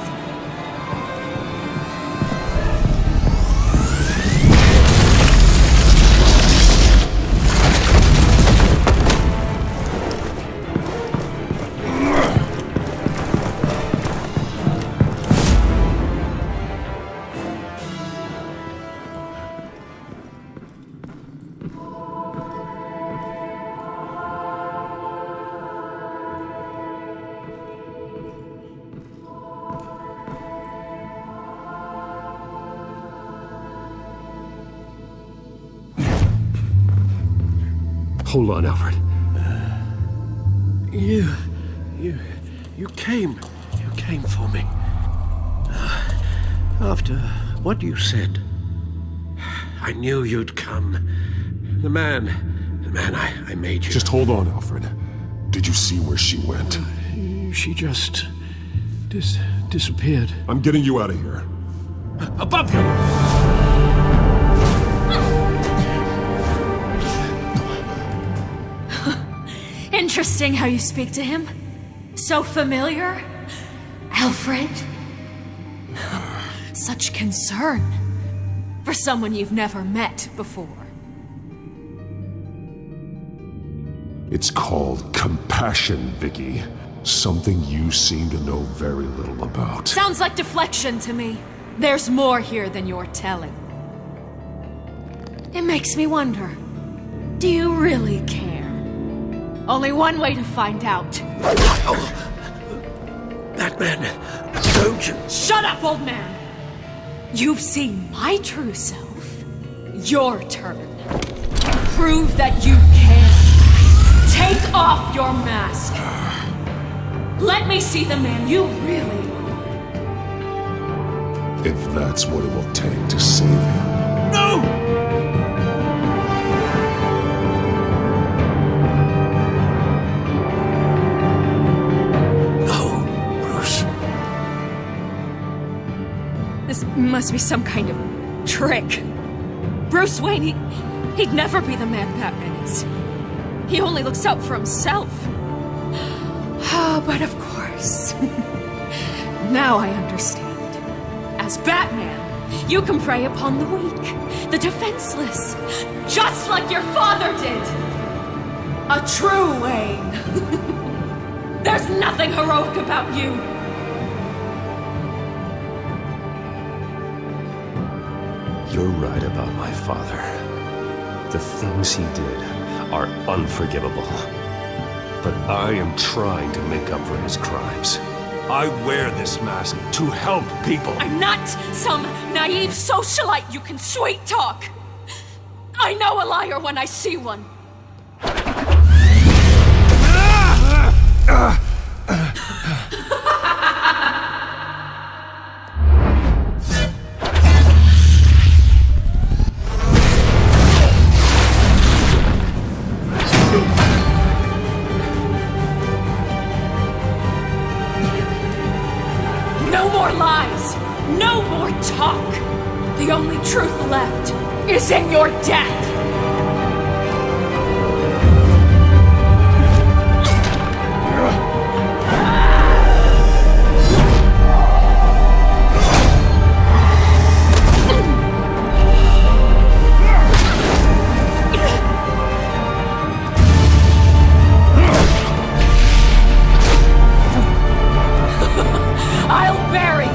Hold on, Alfred. You came for me. After what you said, I knew you'd come. The man I made you. Just hold on, Alfred. Did you see where she went? She just disappeared. I'm getting you out of here. Above you! Interesting how you speak to him. So familiar. Alfred. Such concern for someone you've never met before. It's called compassion, Vicky. Something you seem to know very little about. Sounds like deflection to me. There's more here than you're telling. It makes me wonder, do you really care? Only one way to find out. Batman, don't you... Shut up, old man! You've seen my true self. Your turn. Prove that you can. Take off your mask. Let me see the man you really are. If that's what it will take to save him. No! This must be some kind of trick. Bruce Wayne, he'd never be the man Batman is. He only looks out for himself. Oh, but of course. Now I understand. As Batman, you can prey upon the weak, the defenseless, just like your father did. A true Wayne. There's nothing heroic about you. You're right about my father. The things he did are unforgivable. But I am trying to make up for his crimes. I wear this mask to help people. I'm not some naive socialite you can sweet talk. I know a liar when I see one. No more lies! No more talk! The only truth left is in your death! I'll bury you!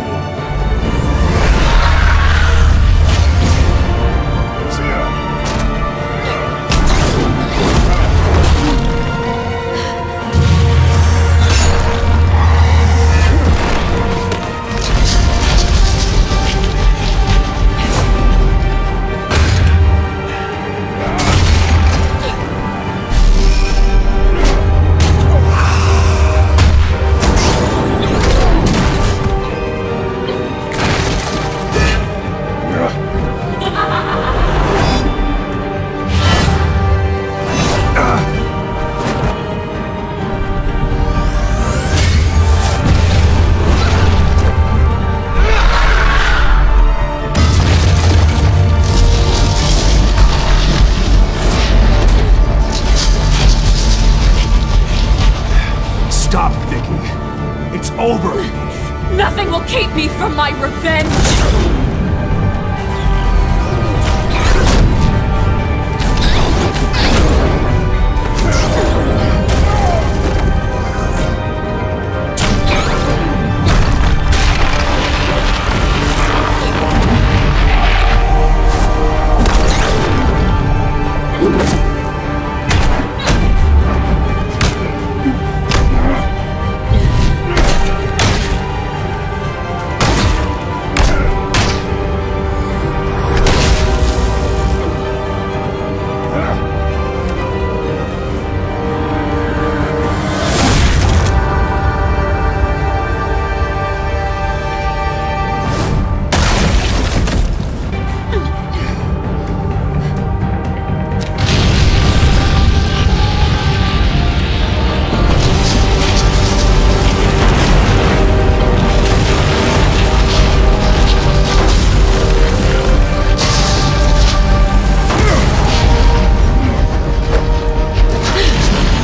Stop, Vicky. It's over. Nothing will keep me from my revenge!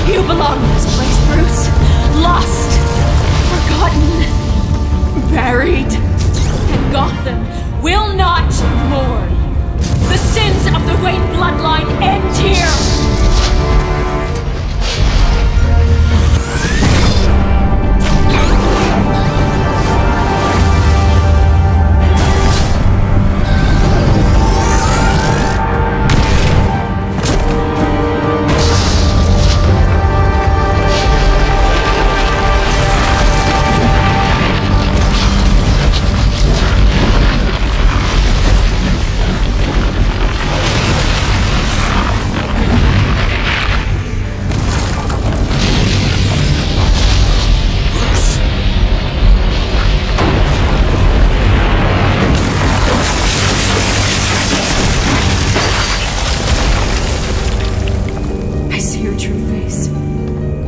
You belong in this place, Bruce. Lost, forgotten, buried. And Gotham will not mourn. The sins of the Wayne bloodline end here.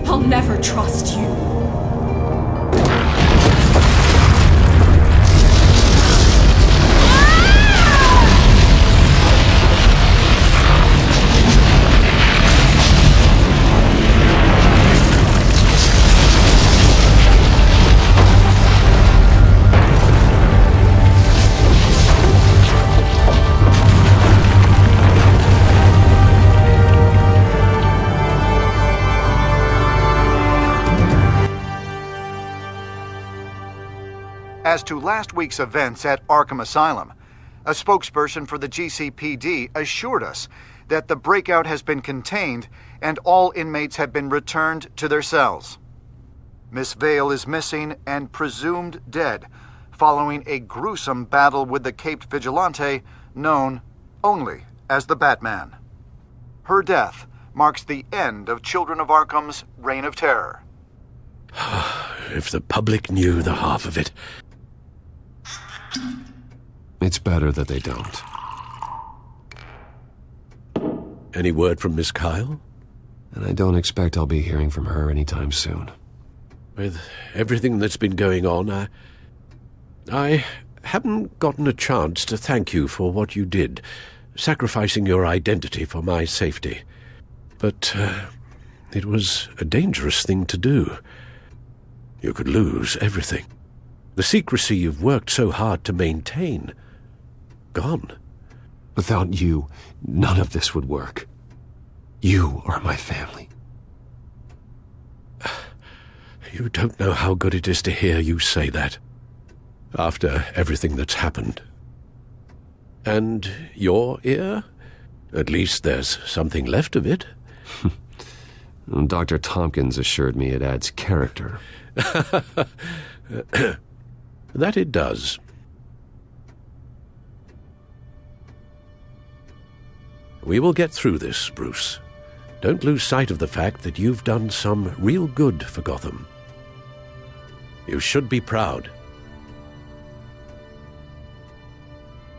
I'll never trust you. as to last week's events at Arkham Asylum, a spokesperson for the GCPD assured us that the breakout has been contained and all inmates have been returned to their cells. Miss Vale is missing and presumed dead following a gruesome battle with the caped vigilante known only as the Batman. Her death marks the end of Children of Arkham's reign of terror. If the public knew the half of it. It's better that they don't. Any word from Miss Kyle? And I don't expect I'll be hearing from her anytime soon. With everything that's been going on, I haven't gotten a chance to thank you for what you did, sacrificing your identity for my safety. But it was a dangerous thing to do. You could lose everything. The secrecy you've worked so hard to maintain. Gone. Without you, none of this would work. You are my family. You don't know how good it is to hear you say that. After everything that's happened. And your ear? At least there's something left of it. Dr. Tompkins assured me it adds character. That it does. We will get through this, Bruce. Don't lose sight of the fact that you've done some real good for Gotham. You should be proud.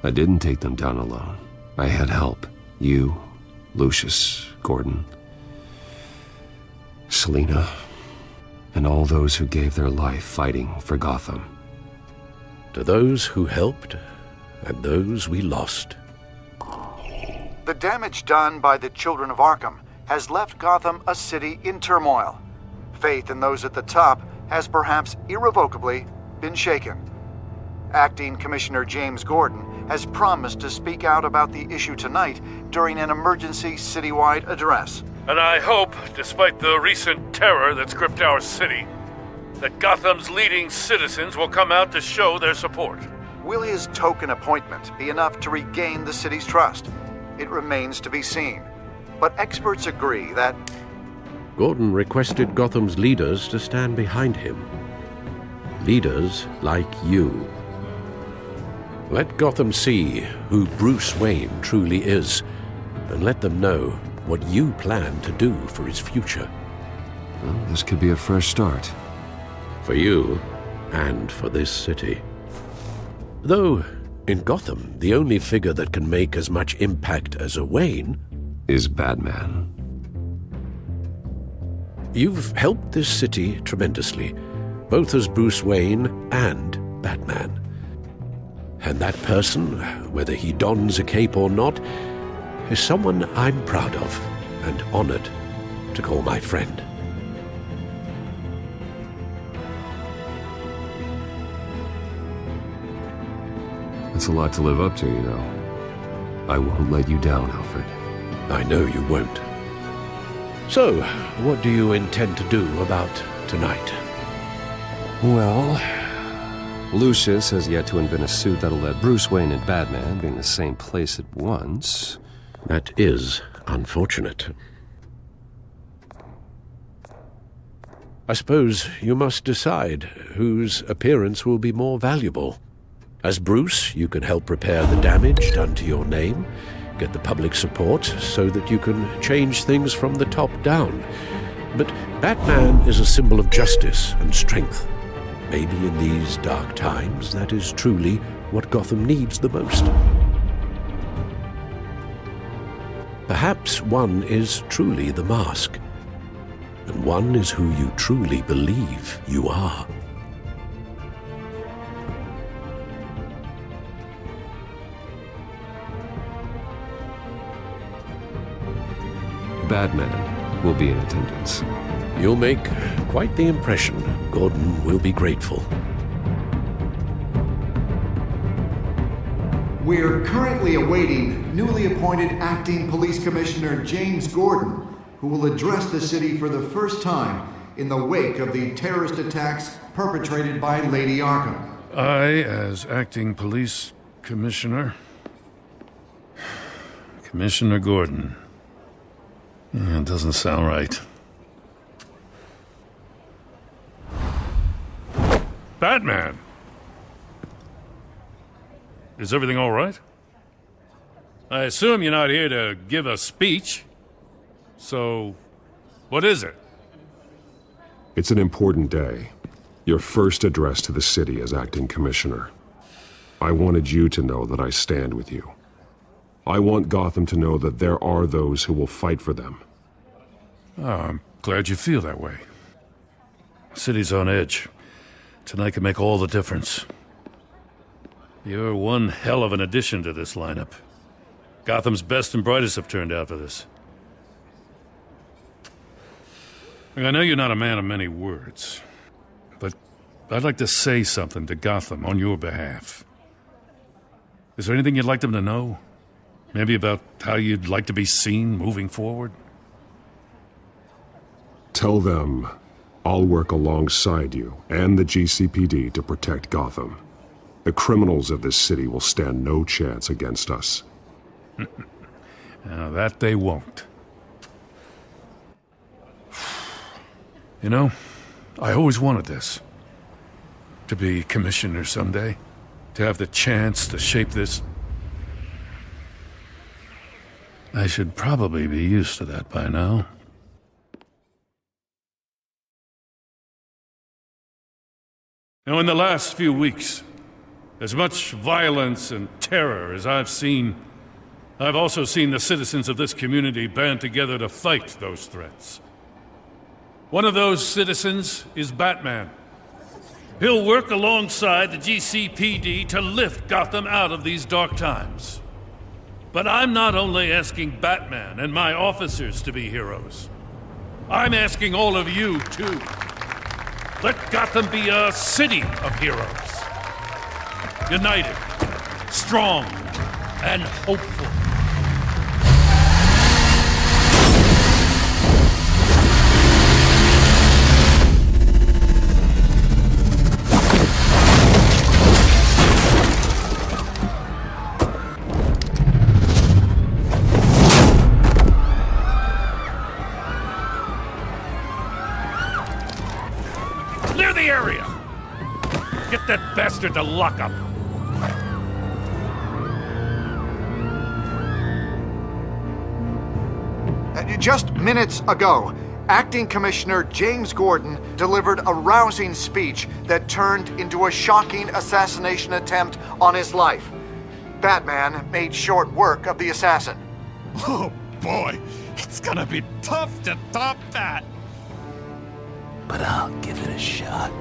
I didn't take them down alone. I had help. You, Lucius, Gordon, Selina, and all those who gave their life fighting for Gotham. To those who helped, and those we lost. The damage done by the Children of Arkham has left Gotham a city in turmoil. Faith in those at the top has perhaps irrevocably been shaken. Acting Commissioner James Gordon has promised to speak out about the issue tonight during an emergency citywide address. And I hope, despite the recent terror that's gripped our city, that Gotham's leading citizens will come out to show their support. Will his token appointment be enough to regain the city's trust? It remains to be seen. But experts agree that Gordon requested Gotham's leaders to stand behind him. Leaders like you. Let Gotham see who Bruce Wayne truly is, and let them know what you plan to do for his future. Well, this could be a fresh start. For you, and for this city. Though, in Gotham, the only figure that can make as much impact as a Wayne is Batman. You've helped this city tremendously, both as Bruce Wayne and Batman. And that person, whether he dons a cape or not, is someone I'm proud of and honored to call my friend. It's a lot to live up to, you know. I won't let you down, Alfred. I know you won't. So, what do you intend to do about tonight? Well, Lucius has yet to invent a suit that'll let Bruce Wayne and Batman be in the same place at once. That is unfortunate. I suppose you must decide whose appearance will be more valuable. As Bruce, you can help repair the damage done to your name, get the public support so that you can change things from the top down. But Batman is a symbol of justice and strength. Maybe in these dark times, that is truly what Gotham needs the most. Perhaps one is truly the mask, and one is who you truly believe you are. Batman will be in attendance. You'll make quite the impression. Gordon will be grateful. we're currently awaiting newly appointed Acting Police Commissioner James Gordon, who will address the city for the first time in the wake of the terrorist attacks perpetrated by Lady Arkham. I, as acting police commissioner... Commissioner Gordon. Yeah, it doesn't sound right. Batman! Is everything all right? I assume you're not here to give a speech. So, what is it? It's an important day. Your first address to the city as acting commissioner. I wanted you to know that I stand with you. I want Gotham to know that there are those who will fight for them. Oh, I'm glad you feel that way. The city's on edge. Tonight can make all the difference. You're one hell of an addition to this lineup. Gotham's best and brightest have turned out for this. I know you're not a man of many words, but I'd like to say something to Gotham on your behalf. Is there anything you'd like them to know? Maybe about how you'd like to be seen moving forward? Tell them I'll work alongside you and the GCPD to protect Gotham. The criminals of this city will stand no chance against us. Now, that they won't. You know, I always wanted this. To be commissioner someday. To have the chance to shape this. I should probably be used to that by now. Now, in the last few weeks, as much violence and terror as I've seen, I've also seen the citizens of this community band together to fight those threats. One of those citizens is Batman. He'll work alongside the GCPD to lift Gotham out of these dark times. But I'm not only asking Batman and my officers to be heroes. I'm asking all of you, too. Let Gotham be a city of heroes. United, strong, and hopeful. Clear the area! Get that bastard to lock up! Just minutes ago, Acting Commissioner James Gordon delivered a rousing speech that turned into a shocking assassination attempt on his life. Batman made short work of the assassin. Oh boy, it's gonna be tough to top that. But I'll give it a shot.